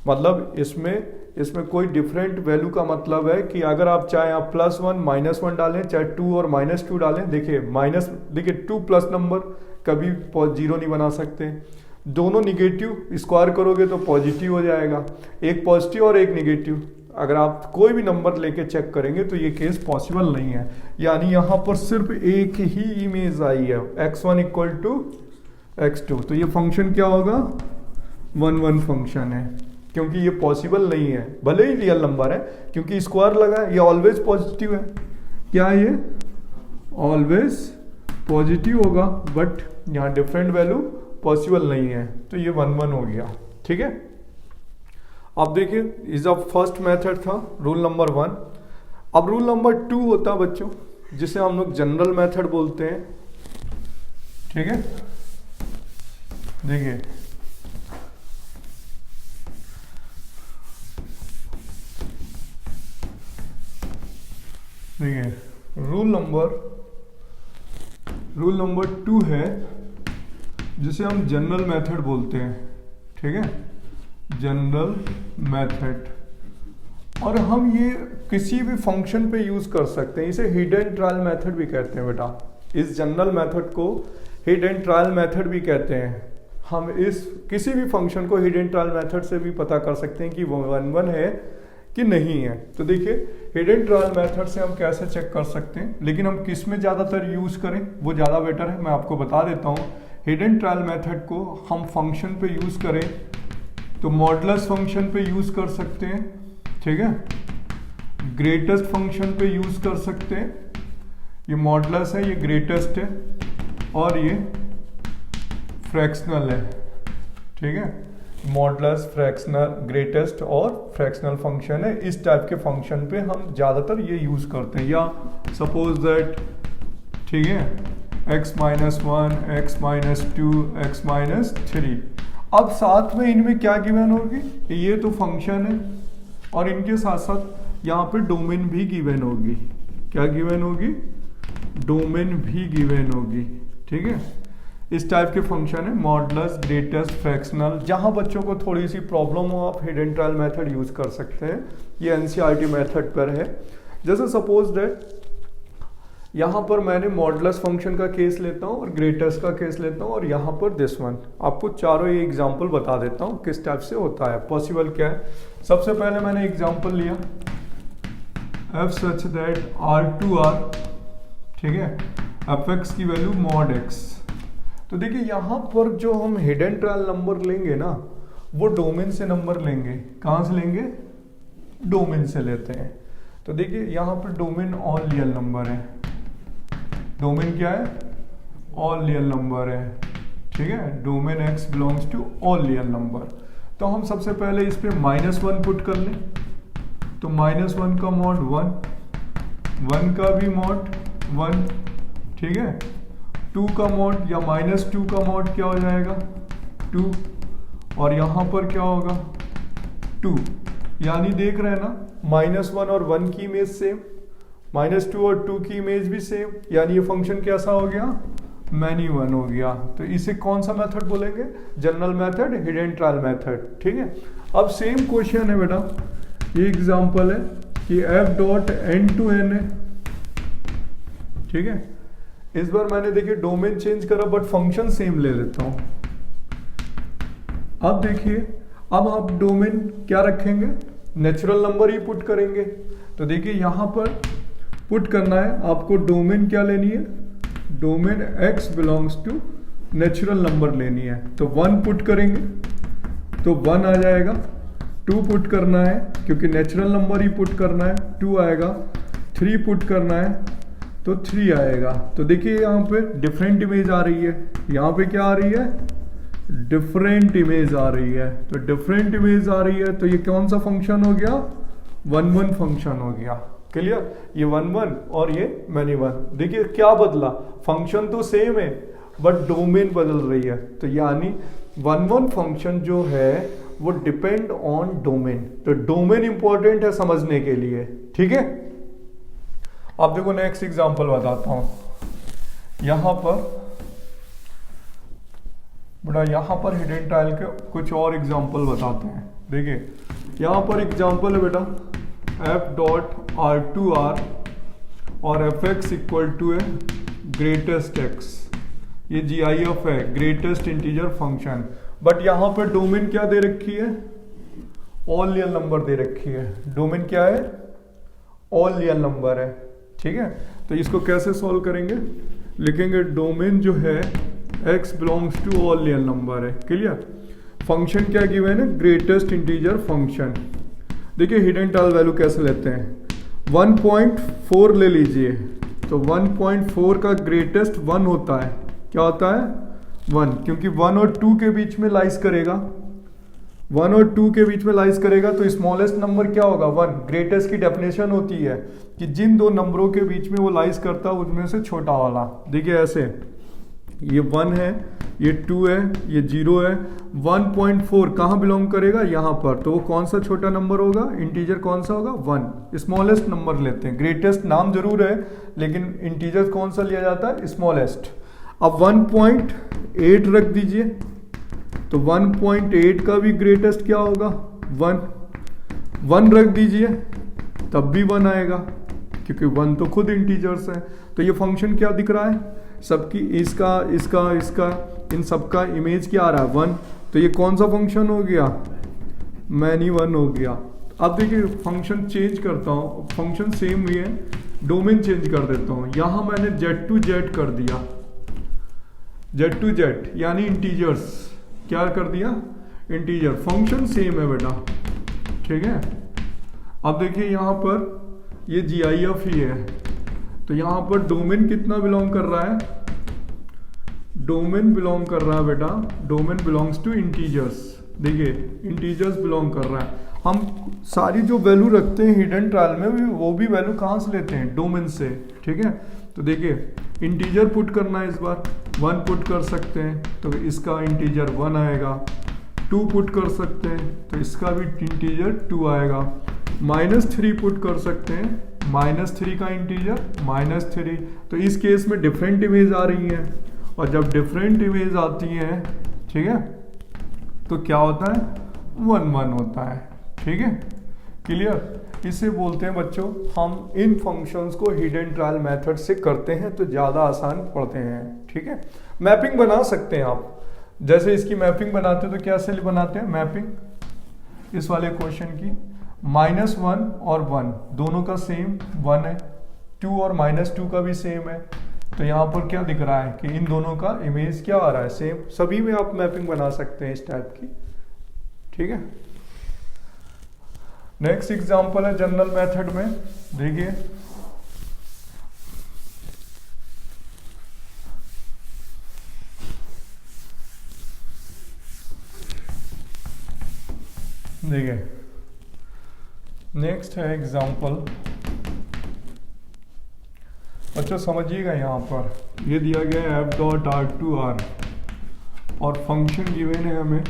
मतलब इसमें कोई डिफरेंट वैल्यू का मतलब है कि अगर आप चाहे आप +1 -1 डालें, चाहे 2 और -2 डालें, देखिए देखिए 2 प्लस नंबर कभी 0 नहीं बना सकते। दोनों निगेटिव स्क्वायर करोगे तो पॉजिटिव हो जाएगा, एक पॉजिटिव और एक निगेटिव। अगर आप कोई भी नंबर लेके चेक करेंगे तो ये केस पॉसिबल नहीं है। यानी यहाँ पर सिर्फ एक ही इमेज आई है, x1 इक्वल टू x2, तो ये फंक्शन क्या होगा, 1 फंक्शन है, क्योंकि ये पॉसिबल नहीं है। भले ही रियल नंबर है, क्योंकि स्क्वायर लगा है, ये ऑलवेज पॉजिटिव है। क्या है ये, ऑलवेज पॉजिटिव होगा, बट यहाँ डिफरेंट वैल्यू पॉसिबल नहीं है, तो ये 1 हो गया, ठीक है। अब देखिए इज अ फर्स्ट मेथड था, रूल नंबर 1। अब रूल नंबर 2 होता है बच्चों, जिसे हम लोग जनरल मेथड बोलते हैं, ठीक है। देखिए रूल नंबर 2 है, जिसे हम जनरल मेथड बोलते हैं, ठीक है, जनरल मेथड। और हम ये किसी भी फंक्शन पे यूज कर सकते हैं, इसे हिडन ट्रायल मेथड भी कहते हैं बेटा। इस जनरल मेथड को हिडन ट्रायल मेथड भी कहते हैं। हम इस किसी भी फंक्शन को हिडन ट्रायल मेथड से भी पता कर सकते हैं कि वो 1 है कि नहीं है। तो देखिए हिडन ट्रायल मेथड से हम कैसे चेक कर सकते हैं, लेकिन हम किस में ज़्यादातर यूज करें वो ज़्यादा बेटर है, मैं आपको बता देता हूँ। हिडन ट्रायल मेथड को हम फंक्शन पे यूज करें तो मॉडुलस फंक्शन पे यूज कर सकते हैं, ठीक है, ग्रेटेस्ट फंक्शन पे यूज कर सकते हैं, ये मॉडुलस है, ये ग्रेटेस्ट है, और ये फ्रैक्शनल है, ठीक है, मॉडुलस, फ्रैक्शनल, ग्रेटेस्ट और फ्रैक्शनल फंक्शन है। इस टाइप के फंक्शन पे हम ज़्यादातर ये यूज करते हैं। या सपोज दैट, ठीक है, x -1, x -2, x -3। अब साथ में इनमें क्या गिवन होगी, ये तो फंक्शन है, और इनके साथ साथ यहाँ पे डोमेन भी गिवन होगी। क्या गिवन होगी, डोमेन भी गिवन होगी, ठीक है। इस टाइप के फंक्शन है, मॉडुलस, ग्रेटेस्ट, फ्रैक्शनल। जहाँ बच्चों को थोड़ी सी प्रॉब्लम हो आप हिडन ट्रायल मेथड यूज कर सकते हैं, ये एनसीईआरटी मेथड पर है। जैसे सपोज दैट यहाँ पर मैंने मॉडुलस फंक्शन का केस लेता हूँ और ग्रेटेस्ट का केस लेता हूँ, और यहाँ पर दिस वन। आपको चारों ये एग्जाम्पल बता देता हूँ किस टाइप से होता है, पॉसिबल क्या है। सबसे पहले मैंने एग्जाम्पल लिया f सच दैट R2R, ठीक है, fx की वैल्यू mod x। तो देखिए यहाँ पर जो हम हिडन ट्रायल नंबर लेंगे ना, वो डोमेन से नंबर लेंगे। कहाँ से लेंगे, डोमेन से लेते हैं। तो देखिए यहाँ पर डोमेन ऑल रियल नंबर है, डोमेन क्या है, ऑल रियल नंबर है, ठीक है, domain x belongs to all real number. तो हम सबसे पहले इस पे -1 पुट कर लें, तो -1 का मॉड 1 का भी मॉड 1, ठीक है, 2 का मॉड या -2 का मॉड क्या हो जाएगा 2, और यहाँ पर क्या होगा 2। यानी देख रहे हैं ना, -1 और 1 की इमेज सेम, -2 और 2 की इमेज भी सेम, यानी ये फंक्शन कैसा हो गया, मैनी वन हो गया। तो इसे कौन सा मेथड बोलेंगे, general method, hidden trial method, ठीक है। अब सेम क्वेश्चन है बेटा, ये एग्जांपल है कि f dot n to n है, ठीक है। इस बार मैंने देखिए डोमेन चेंज करा बट फंक्शन सेम ले लेता हूं। अब देखिए, अब आप डोमेन क्या रखेंगे, नेचुरल नंबर ही पुट करेंगे। तो देखिए यहां पर पुट करना है आपको, डोमेन क्या लेनी है, domain x belongs to natural number लेनी है। तो 1 पुट करेंगे तो 1 आ जाएगा, 2 पुट करना है क्योंकि नेचुरल नंबर ही पुट करना है, 2 आएगा, 3 पुट करना है तो 3 आएगा। तो देखिए यहाँ पे डिफरेंट इमेज आ रही है, यहाँ पे क्या आ रही है, डिफरेंट इमेज आ रही है। तो डिफरेंट इमेज आ रही है तो ये कौन सा फंक्शन हो गया, 1 1 फंक्शन हो गया। क्लियर, ये 1 1 और ये मैनी 1। देखिए क्या बदला, फंक्शन तो सेम है बट डोमेन बदल रही है। तो यानी 1 1 फंक्शन जो है वो डिपेंड ऑन डोमेन। तो डोमेन इंपॉर्टेंट है समझने के लिए, ठीक है। अब देखो नेक्स्ट एग्जांपल बताता हूं। यहां पर बड़ा यहां पर हिडन ट्रायल के कुछ और एग्जांपल बताते हैं। देखिए यहां पर एग्जांपल है बेटा f.r2r और fx इक्वल टू है ग्रेटेस्ट x। ये GIF है, ग्रेटेस्ट इंटीजर फंक्शन। बट यहां पर डोमेन क्या दे रखी है, ऑल रियल नंबर दे रखी है। डोमेन क्या है, ऑल रियल नंबर है, ठीक है। तो इसको कैसे सॉल्व करेंगे, लिखेंगे डोमेन जो है x belongs to all real number है। क्लियर, फंक्शन क्या गिवन है, ग्रेटेस्ट इंटीजर फंक्शन। देखिए हिडन ट्रायल वैल्यू कैसे लेते हैं, 1.4 ले लीजिए। तो 1.4 का ग्रेटेस्ट 1 होता है, क्या होता है 1, क्योंकि 1 और 2 के बीच में लाइज करेगा, 1 और 2 के बीच में लाइज करेगा। तो स्मॉलेस्ट नंबर क्या होगा, 1। ग्रेटेस्ट की डेफिनेशन होती है कि जिन दो नंबरों के बीच में वो लाइज करता है उनमें से छोटा वाला। देखिए ऐसे, ये 1 है, ये 2 है, ये 0 है। 1.4 कहाँ बिलोंग करेगा, यहाँ पर। तो वो कौन सा छोटा नंबर होगा, इंटीजर कौन सा होगा, 1। स्मॉलेस्ट नंबर लेते हैं, ग्रेटेस्ट नाम जरूर है लेकिन इंटीजर कौन सा लिया जाता है, स्मॉलेस्ट। अब 1.8 रख दीजिए। तो 1.8 का भी ग्रेटेस्ट क्या होगा, 1 रख दीजिए तब भी 1 आएगा, क्योंकि 1 तो खुद इंटीजर्स है। तो ये फंक्शन क्या दिख रहा है, सबकी इसका इसका इसका इन सबका इमेज क्या आ रहा है, 1। तो ये कौन सा फंक्शन हो गया, मैनी 1 हो गया। अब देखिए फंक्शन चेंज करता हूँ, फंक्शन सेम ही है, डोमेन चेंज कर देता हूँ। यहां मैंने z to z कर दिया, z to z यानी इंटीजर्स, क्या कर दिया, इंटीजर। फंक्शन सेम है बेटा, ठीक है। अब देखिए यहां पर ये GIF ही है। तो यहां पर डोमेन कितना बिलोंग कर रहा है, डोमेन बिलोंग कर रहा है बेटा, डोमेन बिलोंग्स टू इंटीजर्स। देखिए इंटीजर्स बिलोंग कर रहा है। हम सारी जो वैल्यू रखते हैं हिडन ट्रायल में वो भी वैल्यू कहाँ से लेते हैं, डोमेन से, ठीक है। तो देखिए इंटीजर पुट करना है, इस बार 1 पुट कर सकते हैं तो इसका इंटीजर 1 आएगा। 2 पुट कर सकते हैं तो इसका भी इंटीजर 2 आएगा। -3 पुट कर सकते हैं, -3 का इंटीजर -3। तो इस केस में डिफरेंट इमेज आ रही है, और जब डिफरेंट इमेज आती है, ठीक है, तो क्या होता है, 1 1 होता है, ठीक है। क्लियर, इसे बोलते हैं बच्चों, हम इन फंक्शंस को हिडन ट्रायल मेथड से करते हैं तो ज़्यादा आसान पड़ते हैं, ठीक है। मैपिंग बना सकते हैं आप, जैसे इसकी मैपिंग बनाते हैं तो कैसे बनाते हैं मैपिंग, इस वाले क्वेश्चन की -1 और 1 दोनों का सेम 1 है, 2 और -2 का भी सेम है। तो यहाँ पर क्या दिख रहा है कि इन दोनों का इमेज क्या आ रहा है, सेम। सभी में आप मैपिंग बना सकते हैं इस टाइप की, ठीक है। नेक्स्ट एग्जांपल है जनरल मेथड में। देखिए नेक्स्ट है एग्जांपल। अच्छा समझिएगा, यहाँ पर ये दिया गया है f.r2r और फंक्शन गिवन है हमें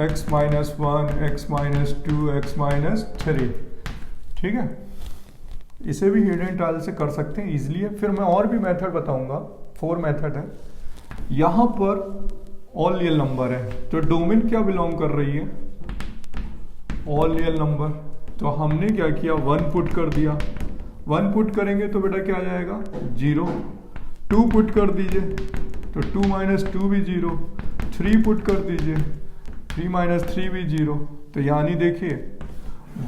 x -1, x -2, x -3, ठीक है। इसे भी हिडन ट्रायल से कर सकते हैं इजीली है। फिर मैं और भी मेथड बताऊंगा, 4 मेथड है। यहाँ पर ऑल रियल नंबर है तो डोमेन क्या बिलोंग कर रही है, ऑल रियल नंबर। तो हमने क्या किया, 1 पुट कर दिया। 1 पुट करेंगे तो बेटा क्या आ जाएगा, 0। 2 पुट कर दीजिए तो 2 - 2 भी 0। 3 पुट कर दीजिए, 3 - 3 भी 0। तो यानी देखिए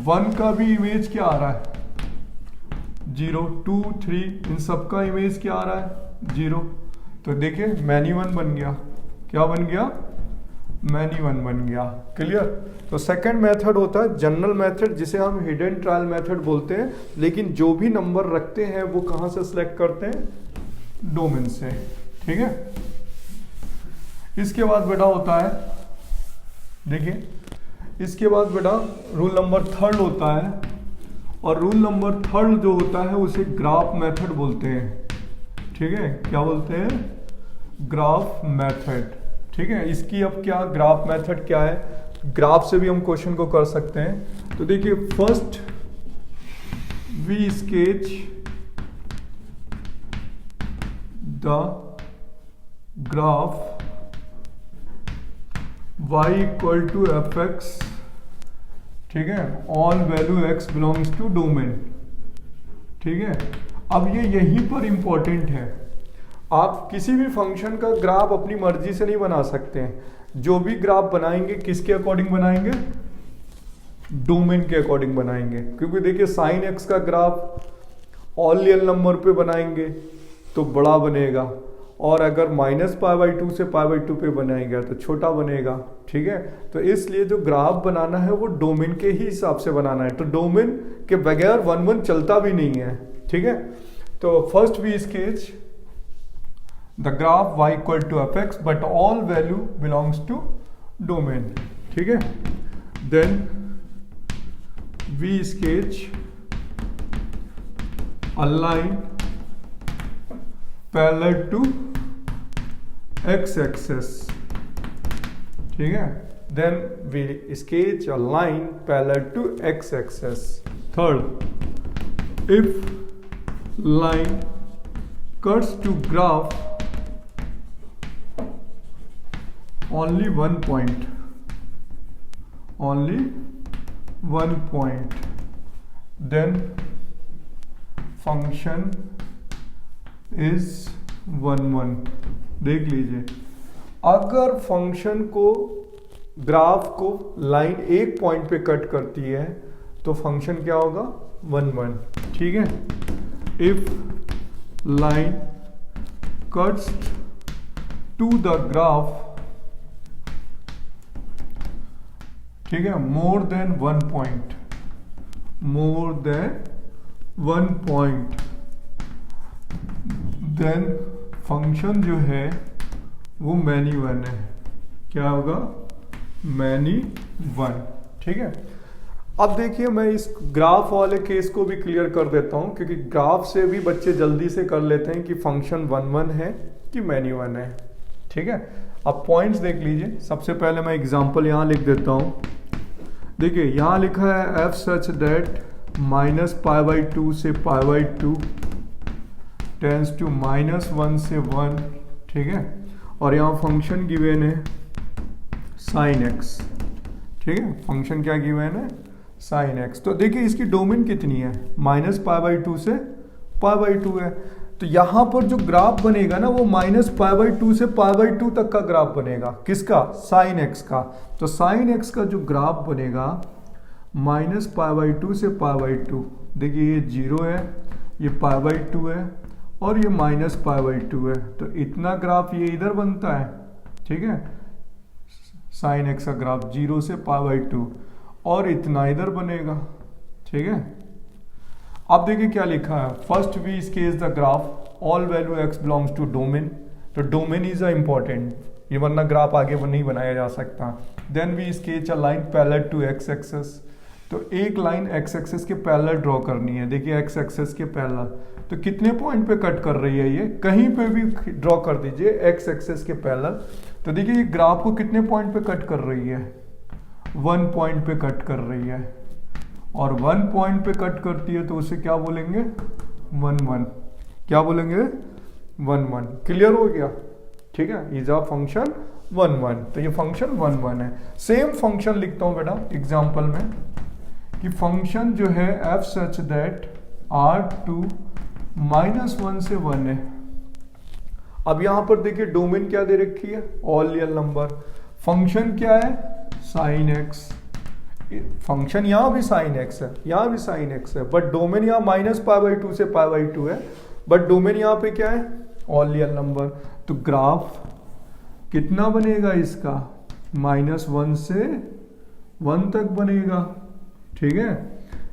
1 का भी इमेज क्या आ रहा है, 0, 2, 3 इन सब का इमेज क्या आ रहा है, 0। तो देखिए मैनी 1 बन गया, क्या बन गया, मैनी वन बन गया। क्लियर। तो सेकंड मेथड होता है जनरल मेथड, जिसे हम हिडन ट्रायल मेथड बोलते हैं, लेकिन जो भी नंबर रखते हैं वो कहाँ से सिलेक्ट करते हैं, डोमेन से। ठीक है। इसके बाद बेटा होता है, देखिए इसके बाद बेटा रूल नंबर थर्ड होता है, और रूल नंबर थर्ड जो होता है उसे ग्राफ मेथड बोलते हैं। ठीक है, क्या बोलते हैं, ग्राफ मेथड। ठीक है। इसकी अब क्या ग्राफ मेथड क्या है, ग्राफ से भी हम क्वेश्चन को कर सकते हैं। तो देखिए first we sketch the graph y equal to F x, ठीक है, all value x belongs to domain. ठीक है। अब ये यहीं पर इंपॉर्टेंट है, आप किसी भी फंक्शन का ग्राफ अपनी मर्जी से नहीं बना सकते हैं। जो भी ग्राफ बनाएंगे किसके अकॉर्डिंग बनाएंगे, डोमेन के अकॉर्डिंग बनाएंगे। क्योंकि देखिए साइन एक्स का ग्राफ ऑल रियल नंबर पे बनाएंगे तो बड़ा बनेगा, और अगर -π/2 से π/2 पे बनाएंगे तो छोटा बनेगा। ठीक है। तो इसलिए जो ग्राफ बनाना है वो डोमेन के ही हिसाब से बनाना है, तो डोमेन के बगैर 1 1 चलता भी नहीं है। ठीक है। तो first we sketch the graph y equal to F x but all value belongs to domain. ठीक है। Then we sketch a line parallel to x axis। ठीक है। then we sketch a line parallel to x axis। third, if line cuts to graph only one point, then function is 1 1। देख लीजिए, अगर function को graph को line एक point पे cut करती है तो फंक्शन क्या होगा, 1 1। ठीक है। If line cuts to the graph, ठीक है, more than 1 point, then function जो है वो मैनी वन है। क्या होगा, मैनी वन। ठीक है। अब देखिए मैं इस ग्राफ वाले केस को भी क्लियर कर देता हूं, क्योंकि ग्राफ से भी बच्चे जल्दी से कर लेते हैं कि फंक्शन 1 1 है कि मैनी वन है। ठीक है। अब पॉइंट्स देख लीजिए। सबसे पहले मैं एग्जांपल यहां लिख देता हूं। देखिए यहां लिखा है f सच दैट -π/2 से π/2 टेंस टू -1 से 1। ठीक है। और यहाँ फंक्शन गिवन है साइन एक्स। ठीक है। फंक्शन क्या गिवन है, साइन एक्स। तो देखिए इसकी डोमेन कितनी है, -π/2 से π/2 है। तो यहाँ पर जो ग्राफ बनेगा ना वो -π/2 से π/2 तक का ग्राफ बनेगा। किसका, साइन एक्स का। तो साइन एक्स का जो ग्राफ बनेगा -π/2 से π/2, देखिए ये 0 है, ये π/2 है, और ये -π/2 है। तो इतना ग्राफ ये इधर बनता है। ठीक है। साइन एक्स का ग्राफ 0 से π/2, और इतना इधर बनेगा। ठीक है। अब देखिए क्या लिखा है, first we sketch the graph all value x belongs to domain. तो डोमेन इज अ इंपॉर्टेंट, ये वरना ग्राफ आगे नहीं बनाया जा सकता। Then we sketch a line parallel to x axis. तो एक लाइन x एक्सेस के पैरेलल ड्रॉ करनी है। देखिए x एक्सेस के पैरेलल, तो कितने पॉइंट पे कट कर रही है, ये कहीं पे भी ड्रॉ कर दीजिए x एक्सेस के पैरेलल। तो देखिए ये ग्राफ को कितने पॉइंट पे कट कर रही है, 1 पॉइंट पे कट कर रही है, और 1 पॉइंट पे कट करती है तो उसे क्या बोलेंगे, 1 1। क्या बोलेंगे, 1 1। क्लियर हो गया। ठीक है। Is a function 1 1। तो ये फंक्शन 1 1 है। सेम फंक्शन लिखता हूं बेटा एग्जांपल में, कि फंक्शन जो है f सच दैट r2 -1 से 1 है। अब यहां पर देखिए डोमेन क्या दे रखी है, ऑल रियल नंबर। फंक्शन क्या है, साइन एक्स। फंक्शन यहां भी साइन एक्स है, यहां भी साइन एक्स है, बट डोमेन यहां -π/2 से π/2 है, बट डोमेन यहां पे क्या है, ऑल रियल नंबर। तो ग्राफ कितना बनेगा इसका, -1 से 1 तक बनेगा, ठीक है,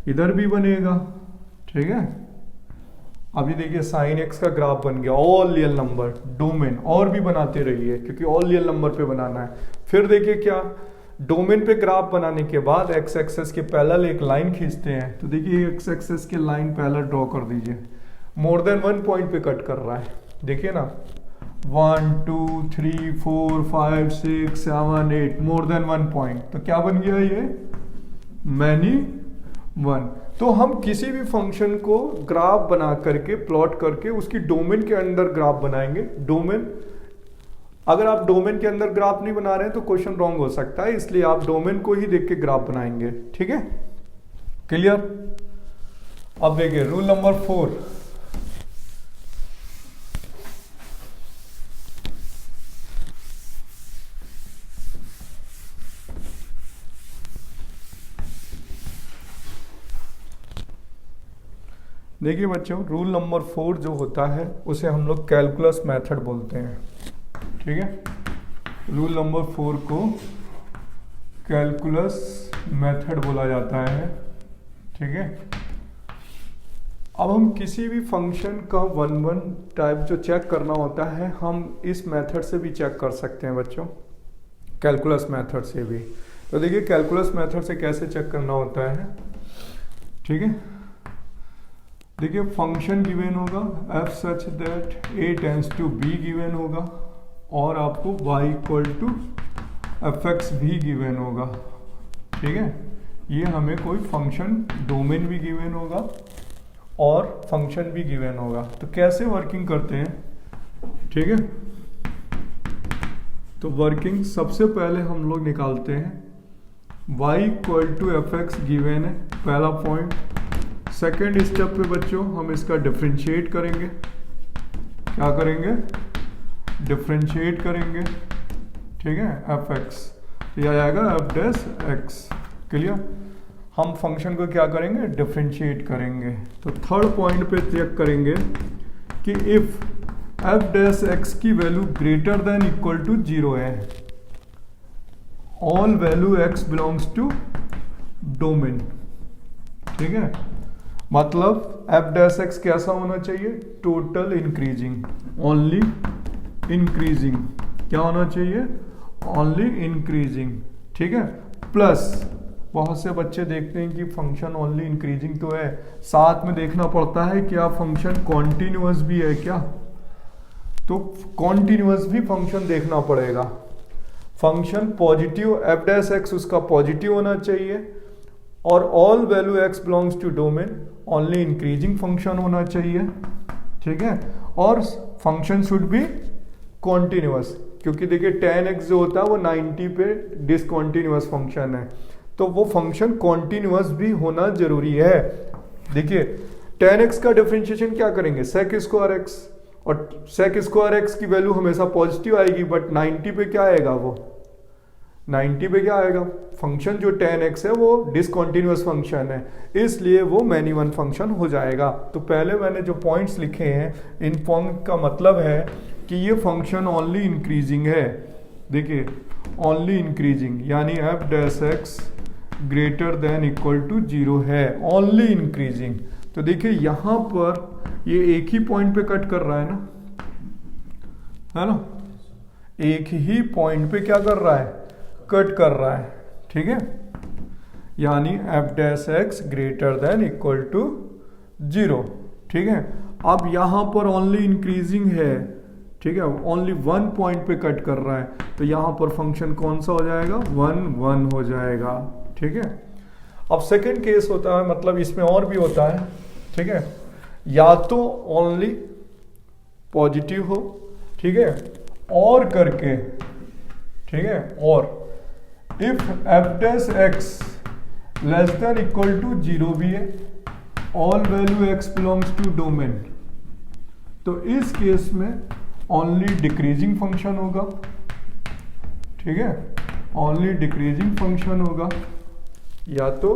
इधर भी बनेगा, ठीक है। अभी देखिए साइन एक्स का ग्राफ बन गया, ऑल रियल नंबर डोमेन, और भी बनाते रहिए क्योंकि ऑल रियल नंबर पे बनाना है। फिर देखिए क्या, डोमेन पे ग्राफ बनाने के बाद एक्स एक्सेस के पैरेलल एक लाइन खींचते हैं। तो देखिए एक्स एक्सेस के लाइन पैरेलल ड्रॉ कर दीजिए, मोर देन 1 पॉइंट पे कट कर रहा है, देखिए ना, 1 2 3 4 5 6 7 8, मोर देन 1 पॉइंट। तो क्या बन गया ये, मैनी 1। तो हम किसी भी फंक्शन को ग्राफ बना करके प्लॉट करके उसकी डोमेन के अंदर ग्राफ बनाएंगे। डोमेन, अगर आप डोमेन के अंदर ग्राफ नहीं बना रहे हैं तो क्वेश्चन रॉन्ग हो सकता है, इसलिए आप डोमेन को ही देख के ग्राफ बनाएंगे, ठीक है, क्लियर। अब देखिए रूल नंबर 4, देखिए बच्चों, रूल नंबर 4 जो होता है उसे हम लोग कैलकुलस मेथड बोलते हैं, ठीक है। रूल नंबर 4 को कैलकुलस मेथड बोला जाता है, ठीक है। अब हम किसी भी फंक्शन का 1 टाइप जो चेक करना होता है, हम इस मेथड से भी चेक कर सकते हैं बच्चों, कैलकुलस मेथड से भी। तो देखिए कैलकुलस मेथड से कैसे चेक करना होता है, ठीक है। देखिए फंक्शन गिवन होगा f such that a tends to b given होगा, और आपको y इक्वल टू fx भी गिवन होगा, ठीक है। ये हमें कोई फंक्शन डोमेन भी गिवन होगा और फंक्शन भी गिवन होगा। तो कैसे वर्किंग करते हैं, ठीक है। तो वर्किंग सबसे पहले हम लोग निकालते हैं y equal to fx given है, पहला पॉइंट। सेकेंड स्टेप पे बच्चों हम इसका डिफरेंशिएट करेंगे, क्या करेंगे, डिफरेंशिएट करेंगे, ठीक है, एफ एक्स, तो यह आएगा एफ डैश एक्स, क्लियर। हम फंक्शन को क्या करेंगे, डिफरेंशिएट करेंगे। तो थर्ड पॉइंट पे चेक करेंगे कि इफ एफ डैश एक्स की value greater than equal to 0 है, all value x belongs to domain, ठीक है। मतलब एफ डैश एक्स कैसा होना चाहिए, टोटल इंक्रीजिंग, ओनली इंक्रीजिंग, क्या होना चाहिए, ओनली इंक्रीजिंग, ठीक है। प्लस बहुत से बच्चे देखते हैं कि फंक्शन ओनली इंक्रीजिंग तो है, साथ में देखना पड़ता है क्या फंक्शन कॉन्टिन्यूअस भी है क्या, तो कॉन्टिन्यूअस भी फंक्शन देखना पड़ेगा। Function positive f dash x उसका पॉजिटिव होना चाहिए, और all value x belongs to domain, only increasing function होना चाहिए, ठीक है। और फंक्शन शुड बी कॉन्टिन्यूअस, क्योंकि देखिए tan x जो होता है वो 90 पे डिसकॉन्टिन्यूअस फंक्शन है, तो वो फंक्शन कॉन्टिन्यूअस भी होना जरूरी है। देखिए tan x का डिफरेंशिएशन क्या करेंगे, sec स्क्वायर x, और sec स्क्वायर x की वैल्यू हमेशा पॉजिटिव आएगी, बट 90 पे क्या आएगा, वो 90 पे क्या आएगा, फंक्शन जो tan x है वो डिसकॉन्टिन्यूअस फंक्शन है, इसलिए वो मैनी वन फंक्शन हो जाएगा। तो पहले मैंने जो पॉइंट्स लिखे हैं, इन पॉइंट का मतलब है कि ये फंक्शन ओनली इंक्रीजिंग है। देखिए ओनली इंक्रीजिंग यानी f dash x greater than equal to 0 है, ओनली इंक्रीजिंग। तो देखिए यहाँ पर ये एक ही पॉइंट पे कट कर रहा है ना, एक ही पॉइंट पे क्या कर रहा है, कट कर रहा है, ठीक है। यानी f dash x greater than equal to 0, ठीक है। अब यहां पर ओनली इंक्रीजिंग है, ठीक है, ओनली 1 पॉइंट पे कट कर रहा है, तो यहां पर फंक्शन कौन सा हो जाएगा, 1 1 हो जाएगा, ठीक है। अब सेकंड केस होता है, मतलब इसमें और भी होता है, ठीक है, या तो ओनली पॉजिटिव हो, ठीक है, और करके, ठीक है, और if F dash x less than equal to 0 भी है, all value x belongs to domain, तो इस केस में ओनली डिक्रीजिंग फंक्शन होगा, ठीक है, ओनली डिक्रीजिंग फंक्शन होगा, या तो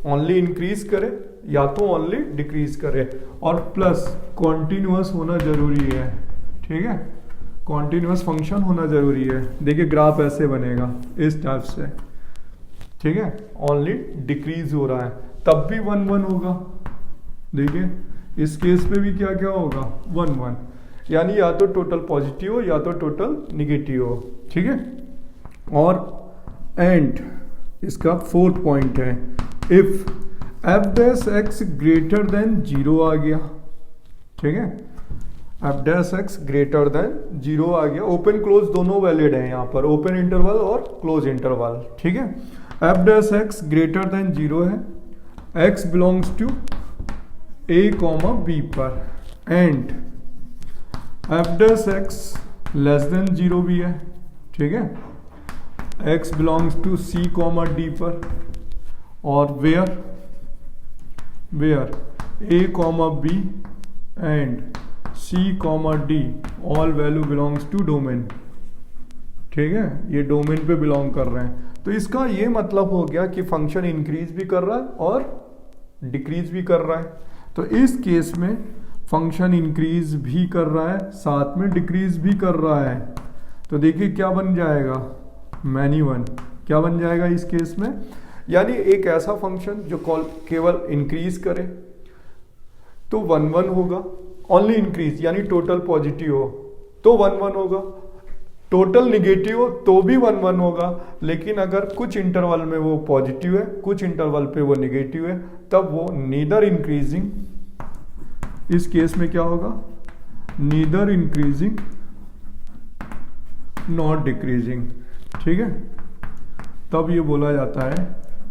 ओनली इंक्रीज करे या तो ओनली डिक्रीज करे, और प्लस कॉन्टिन्यूअस होना जरूरी है, ठीक है। कॉन्टिन्यूस फंक्शन होना जरूरी है। देखिए ग्राफ ऐसे बनेगा इस टाइप से, ठीक है, ओनली डिक्रीज हो रहा है तब भी 1 1 होगा। देखिए इस केस पे भी क्या क्या होगा 1 1, यानी या तो टोटल पॉजिटिव हो या तो टोटल निगेटिव हो, ठीक है। और एंड इसका 4th पॉइंट है, if F dash x greater than 0 आ गया, ठीक है, F dash x greater than 0 आ गया, ओपन क्लोज दोनों वैलिड है यहाँ पर, ओपन इंटरवल और क्लोज इंटरवल, ठीक है। F dash x greater than 0 है, X belongs to A comma B पर, and F dash x less than 0 भी है, ठीक है, X belongs to C comma D पर, और where a comma b and c comma d all value belongs to domain, ठीक है, ये डोमेन पे बिलोंग कर रहे हैं। तो इसका ये मतलब हो गया कि फंक्शन इंक्रीज भी कर रहा है और डिक्रीज भी कर रहा है। तो इस केस में फंक्शन इंक्रीज भी कर रहा है साथ में डिक्रीज भी कर रहा है। तो देखिए क्या बन जाएगा, मैनी वन क्या बन जाएगा इस केस में, यानी एक ऐसा फंक्शन जो केवल इंक्रीज करे तो 1 1 होगा, ओनली इंक्रीज यानी टोटल पॉजिटिव हो तो 1 1 होगा, टोटल निगेटिव हो तो भी 1 1 होगा, लेकिन अगर कुछ इंटरवल में वो पॉजिटिव है कुछ इंटरवल पे वो निगेटिव है तब वो नीदर इंक्रीजिंग, इस केस में क्या होगा, नीदर इंक्रीजिंग नॉट डिक्रीजिंग, ठीक है। तब ये बोला जाता है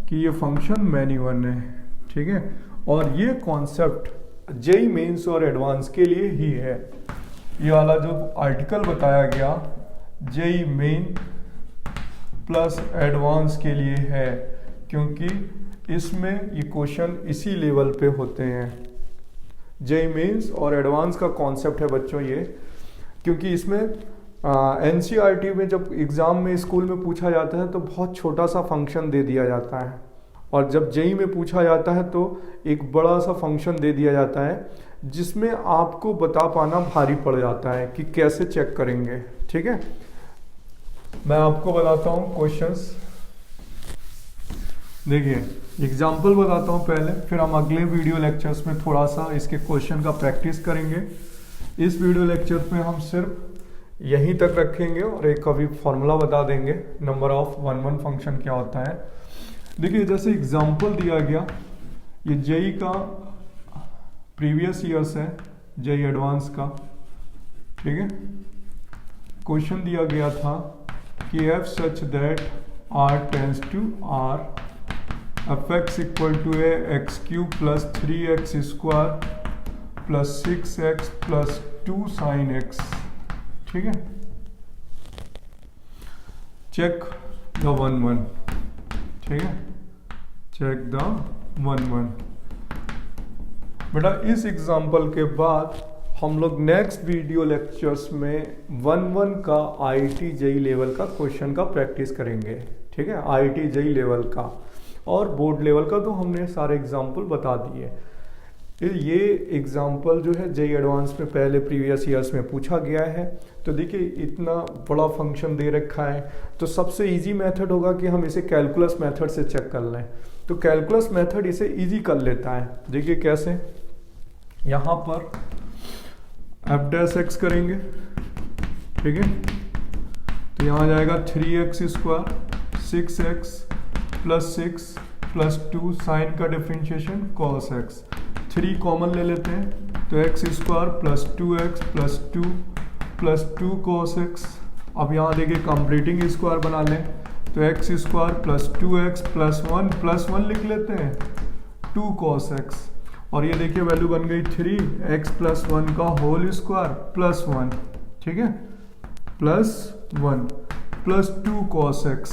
कि ये फंक्शन मैनी वन है, ठीक है। और ये कॉन्सेप्ट जेई मेंस और एडवांस के लिए ही है। ये वाला जो आर्टिकल बताया गया जेई मेन प्लस एडवांस के लिए है, क्योंकि इसमें ये क्वेश्चन इसी लेवल पे होते हैं। जेई मेंस और एडवांस का कॉन्सेप्ट है बच्चों ये, क्योंकि इसमें एनसीईआरटी में जब एग्ज़ाम में स्कूल में पूछा जाता है तो बहुत छोटा सा फंक्शन दे दिया जाता है, और जब जेई में पूछा जाता है तो एक बड़ा सा फंक्शन दे दिया जाता है जिसमें आपको बता पाना भारी पड़ जाता है कि कैसे चेक करेंगे, ठीक है। मैं आपको बताता हूँ क्वेश्चंस, देखिए एग्जाम्पल बताता हूँ पहले, फिर हम अगले वीडियो लेक्चर्स में थोड़ा सा इसके क्वेश्चन का प्रैक्टिस करेंगे। इस वीडियो लेक्चर में हम सिर्फ यहीं तक रखेंगे और एक अभी फॉर्मूला बता देंगे नंबर ऑफ 1 1 फंक्शन क्या होता है। देखिए जैसे एग्जाम्पल दिया गया, ये जेई का प्रीवियस ईयर्स है, जेई एडवांस का, ठीक है। क्वेश्चन दिया गया था कि f such that R tends to R f x equal to a x cube plus 3x square plus 6x plus 2 sine x, ठीक है। चेक द 1 1, ठीक है, चेक द 1 1। बेटा इस एग्जाम्पल के बाद हम लोग नेक्स्ट वीडियो लेक्चर्स में 1 1 का आईआईटी जेई लेवल का क्वेश्चन का प्रैक्टिस करेंगे, ठीक है। आईआईटी जेई लेवल का और बोर्ड लेवल का तो हमने सारे एग्जाम्पल बता दिए। ये एग्जाम्पल जो है जेई एडवांस में पहले प्रीवियस ईयर्स में पूछा गया है। तो देखिए इतना बड़ा फंक्शन दे रखा है तो सबसे इजी मेथड होगा कि हम इसे कैलकुलस मेथड से चेक कर लें। तो कैलकुलस मेथड इसे इजी कर लेता है। देखिए कैसे, यहाँ पर एफ डैश एक्स करेंगे, ठीक है, तो यहाँ जाएगा 3x square 6x plus 6 plus 2 sine का डिफरेंशिएशन cos x, 3 कॉमन ले लेते हैं तो x square plus 2x plus 2 cos x। अब यहाँ देखिए कंप्लीटिंग स्क्वायर बना लें तो x square plus 2x plus 1 लिख लेते हैं 2 cos x, और ये देखिए वैल्यू बन गई 3x प्लस 1 का होल स्क्वायर प्लस 1, ठीक है, प्लस 1 प्लस 2 cos x।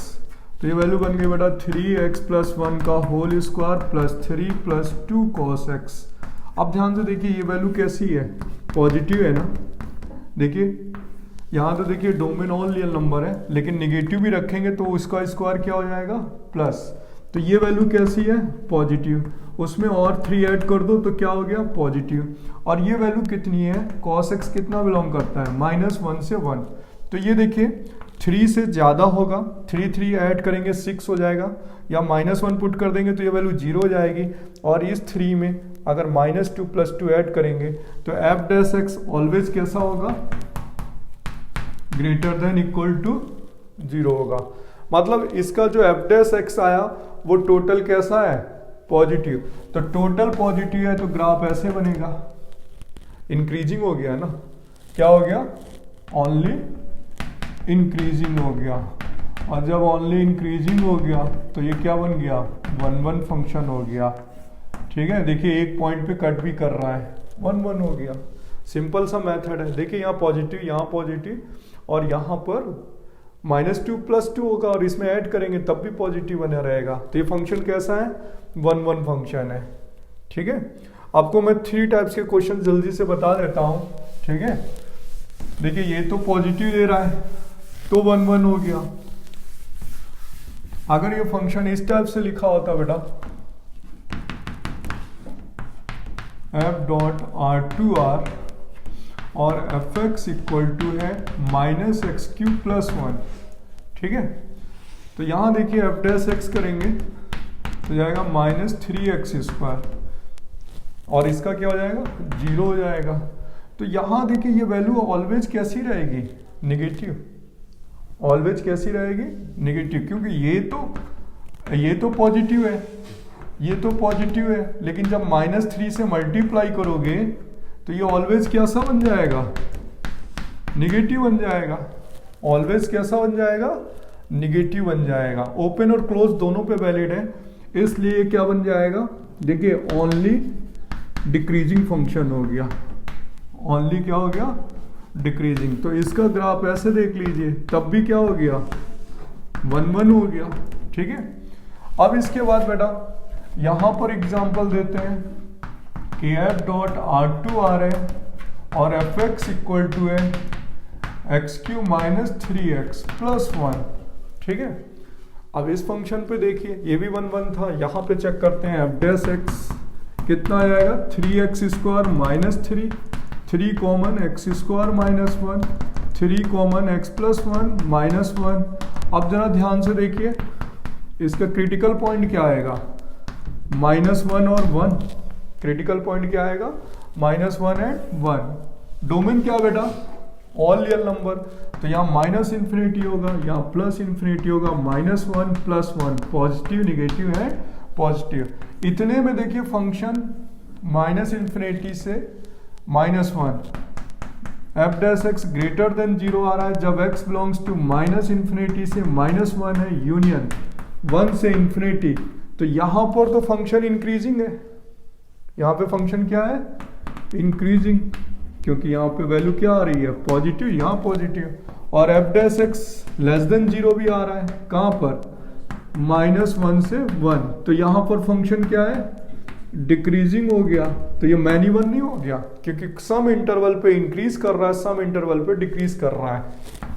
तो ये वैल्यू बन गई बेटा 3x प्लस 1 का whole square plus 3 plus 2 cos x। अब ध्यान से देखिए ये वैल्यू कैसी है, पॉजिटिव है ना। देखिए यहाँ तो देखिए डोमेन ऑल रियल नंबर है, लेकिन निगेटिव भी रखेंगे तो उसका स्क्वायर क्या हो जाएगा प्लस। तो ये वैल्यू कैसी है, पॉजिटिव, उसमें और 3 ऐड कर दो तो क्या हो गया, पॉजिटिव। और ये वैल्यू कितनी है, cos x कितना बिलोंग करता है, -1 से 1। तो ये देखिए 3 से ज़्यादा होगा, 3 ऐड करेंगे 6 हो जाएगा, या -1 पुट कर देंगे तो ये वैल्यू 0 हो जाएगी। और इस 3 में अगर -2 + 2 ऐड करेंगे तो f डैश x ऑलवेज कैसा होगा, ग्रेटर देन इक्वल टू 0 होगा। मतलब इसका जो f डैश x आया वो टोटल कैसा है, पॉजिटिव। तो टोटल पॉजिटिव है तो ग्राफ ऐसे बनेगा, इंक्रीजिंग हो गया ना, क्या हो गया, ओनली इंक्रीजिंग हो गया। और जब ओनली इंक्रीजिंग हो गया तो ये क्या बन गया, 1-1 फंक्शन हो गया। ठीक है, देखिए एक पॉइंट पे कट भी कर रहा है, 1-1 हो गया। सिंपल सा मेथड है। देखिए यहाँ पॉजिटिव और यहाँ पर -2 + 2 होगा और इसमें ऐड करेंगे तब भी पॉजिटिव बना रहेगा। तो ये फंक्शन कैसा है, 1-1 फंक्शन है। ठीक है, आपको मैं 3 टाइप्स के क्वेश्चन जल्दी से बता देता हूँ। ठीक है, देखिए ये तो पॉजिटिव दे रहा है तो 1-1 हो गया। अगर ये फंक्शन इस टाइप से लिखा होता बेटा, f.r2r और fx इक्वल टू है -x³ + 1। ठीक है, तो यहां देखिए f डैश x करेंगे तो जाएगा -3x², और इसका क्या हो जाएगा, 0 हो जाएगा। तो यहां देखिए ये वैल्यू ऑलवेज कैसी रहेगी, निगेटिव, ऑलवेज कैसी रहेगी, निगेटिव, क्योंकि ये तो पॉजिटिव है, ये तो पॉजिटिव है, लेकिन जब -3 से मल्टीप्लाई करोगे तो ये ऑलवेज कैसा बन जाएगा, निगेटिव बन जाएगा। ऑलवेज कैसा बन जाएगा, निगेटिव बन जाएगा। ओपन और क्लोज दोनों पे वैलिड है, इसलिए क्या बन जाएगा, देखिए ओनली डिक्रीजिंग फंक्शन हो गया, ओनली क्या हो गया, डिक्रीजिंग। तो इसका ग्राफ ऐसे देख लीजिए, तब भी क्या हो गया, 1-1 हो गया। ठीक है, अब इसके बाद बेटा यहां पर एग्जांपल देते हैं कि f.r2r है और fx इक्वल टू है x³ - 3x + 1। ठीक है, अब इस फंक्शन पे देखिए ये भी 1-1 था, यहां पे चेक करते हैं f डैश x कितना आ जाएगा, 3x² - 3, 3 common x² - 1, 3 common x + 1 -1। अब जरा ध्यान से देखिए इसका क्रिटिकल पॉइंट क्या आएगा, -1 और 1। क्रिटिकल पॉइंट क्या आएगा, -1 एंड 1। डोमेन क्या बेटा, ऑल रियल नंबर, तो यहाँ -∞ होगा, यहाँ +∞ होगा, -1 + 1, पॉजिटिव निगेटिव है, पॉजिटिव। इतने में देखिए फंक्शन -∞ से -1, f dash x greater than 0 आ रहा है जब x बिलोंग्स टू -∞ से -1 है, यूनियन 1 से ∞। तो यहां पर तो फंक्शन इंक्रीजिंग है, यहां पे फंक्शन क्या है, इंक्रीजिंग, क्योंकि यहां पे वैल्यू क्या आ रही है, पॉजिटिव, यहां पॉजिटिव। और f dash x less than 0 भी आ रहा है, कहां पर, -1 से 1। तो यहां पर फंक्शन क्या है, डिक्रीजिंग हो गया। तो ये मैनी 1 नहीं हो गया, क्योंकि सम इंटरवल पे इंक्रीज कर रहा है, सम इंटरवल पे डिक्रीज कर रहा है।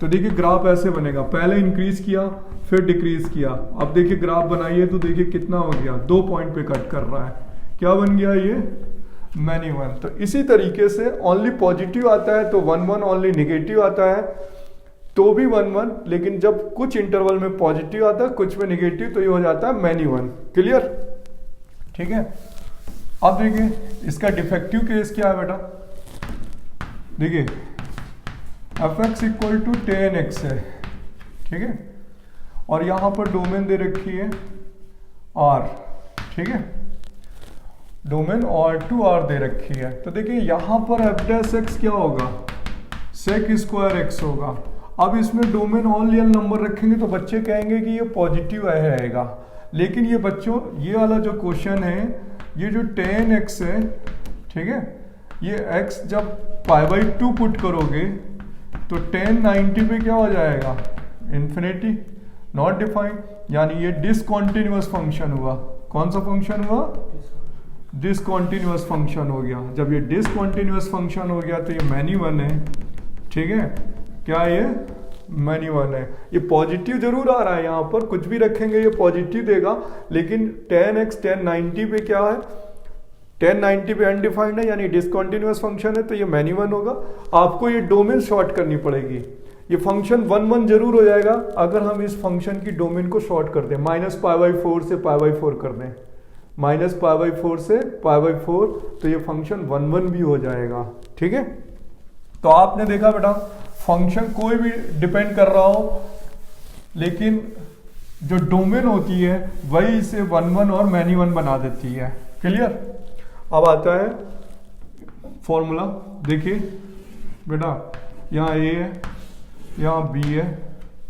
तो देखिए ग्राफ ऐसे बनेगा, पहले इंक्रीज किया फिर डिक्रीज किया। अब देखिए ग्राफ बनाइए तो देखिए कितना हो गया, 2 पॉइंट पे कट कर रहा है, क्या बन गया ये, मैनी 1। तो इसी तरीके से ओनली पॉजिटिव आता है तो 1-1, ओनली निगेटिव आता है तो भी 1-1, लेकिन जब कुछ इंटरवल में पॉजिटिव आता है कुछ में निगेटिव तो ये हो जाता है मैनी 1। क्लियर, ठीक है। अब देखिए इसका डिफेक्टिव केस क्या है बेटा, देखिए fx इक्वल टू 10x है, ठीक है, और यहां पर डोमेन दे रखी है r, ठीक है, डोमेन R2R दे रखी है। तो देखिए यहां पर f डैश x क्या होगा, sec² x होगा। अब इसमें डोमेन ऑल रियल नंबर रखेंगे तो बच्चे कहेंगे कि ये पॉजिटिव आएगा, लेकिन ये बच्चों ये वाला जो क्वेश्चन है, ये जो 10x है, ठीक है, ये x जब π/2 पुट करोगे तो 1090 पे क्या हो जाएगा, इन्फिनिटी, नॉट डिफाइंड, यानी ये डिसकंटिन्यूअस फंक्शन हुआ। कौन सा फंक्शन हुआ, डिसकंटिन्यूअस फंक्शन हो गया। जब ये डिसकंटिन्यूअस फंक्शन हो गया तो ये मैनी 1 है, ठीक है, क्या ये मैनी वन है। ये पॉजिटिव जरूर आ रहा है, यहाँ पर कुछ भी रखेंगे ये पॉजिटिव देगा, लेकिन 10x 1090 पे क्या है, 1090 पे अनडिफाइंड है यानी डिसकंटिन्यूअस फंक्शन है, तो ये मैनी वन होगा। आपको ये डोमेन शॉर्ट करनी पड़ेगी। ये फंक्शन 1 1 जरूर हो जाएगा अगर हम इस फंक्शन की डोमेन को शॉर्ट कर दें, -π/4 से π/4 कर दें, -π/4 से π/4, तो ये फंक्शन 1 1 भी हो जाएगा। ठीक है, तो आपने देखा बेटा फंक्शन कोई भी डिपेंड कर रहा हो, लेकिन जो डोमेन होती है वही इसे 1 1 और मैनी वन बना देती है। क्लियर। अब आता है फॉर्मूला, देखिए बेटा यहाँ ए है, यहाँ बी है,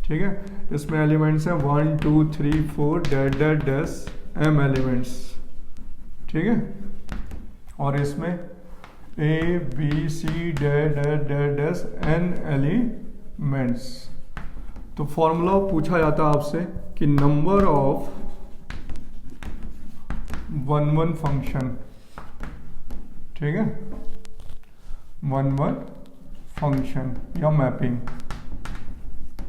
ठीक है, इसमें एलिमेंट्स हैं 1 2 3 4 dash dash dash m elements, ठीक है, और इसमें a b c dash dash dash dash n elements. तो फॉर्मूला पूछा जाता है आपसे कि नंबर ऑफ 1 1 फंक्शन, ठीक है, 1 1 फंक्शन या मैपिंग,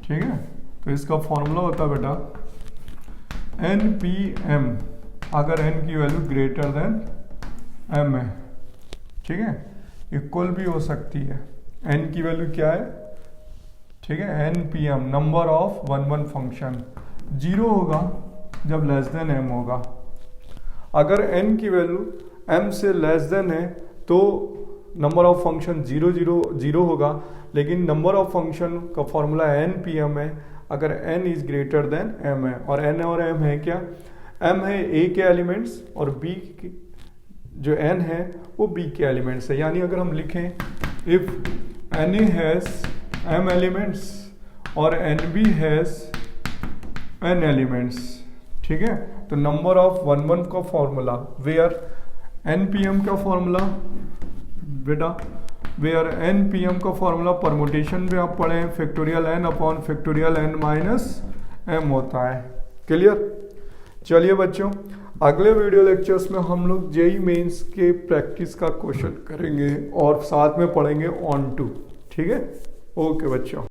ठीक है। तो इसका फॉर्मूला होता है बेटा NPM, अगर n की वैल्यू ग्रेटर देन m है, ठीक है, इक्वल भी हो सकती है। n की वैल्यू क्या है, ठीक है, NPM नंबर ऑफ 1 1 फंक्शन 0 होगा जब लेस देन m होगा। अगर n की वैल्यू m से लेस देन है तो नंबर ऑफ फंक्शन 0 0 0 होगा, लेकिन नंबर ऑफ फंक्शन का फॉर्मूला NPM है अगर n is greater than m है। और n और m है क्या, m है a के एलिमेंट्स और b के, जो n है वो b के एलिमेंट्स है। यानी अगर हम लिखें if na has m elements और nb हैज n एलिमेंट्स, ठीक है, तो नंबर ऑफ 1 1 का फॉर्मूला वेयर NPM का फॉर्मूला बेटा, वेयर NPM का फॉर्मूला परमुटेशन में आप पढ़े हैं factorial n upon factorial n minus m होता है। क्लियर। चलिए बच्चों, अगले वीडियो लेक्चर्स में हम लोग जेईई मेंस के प्रैक्टिस का क्वेश्चन करेंगे और साथ में पढ़ेंगे ऑन टू, ठीक है। ओके बच्चों।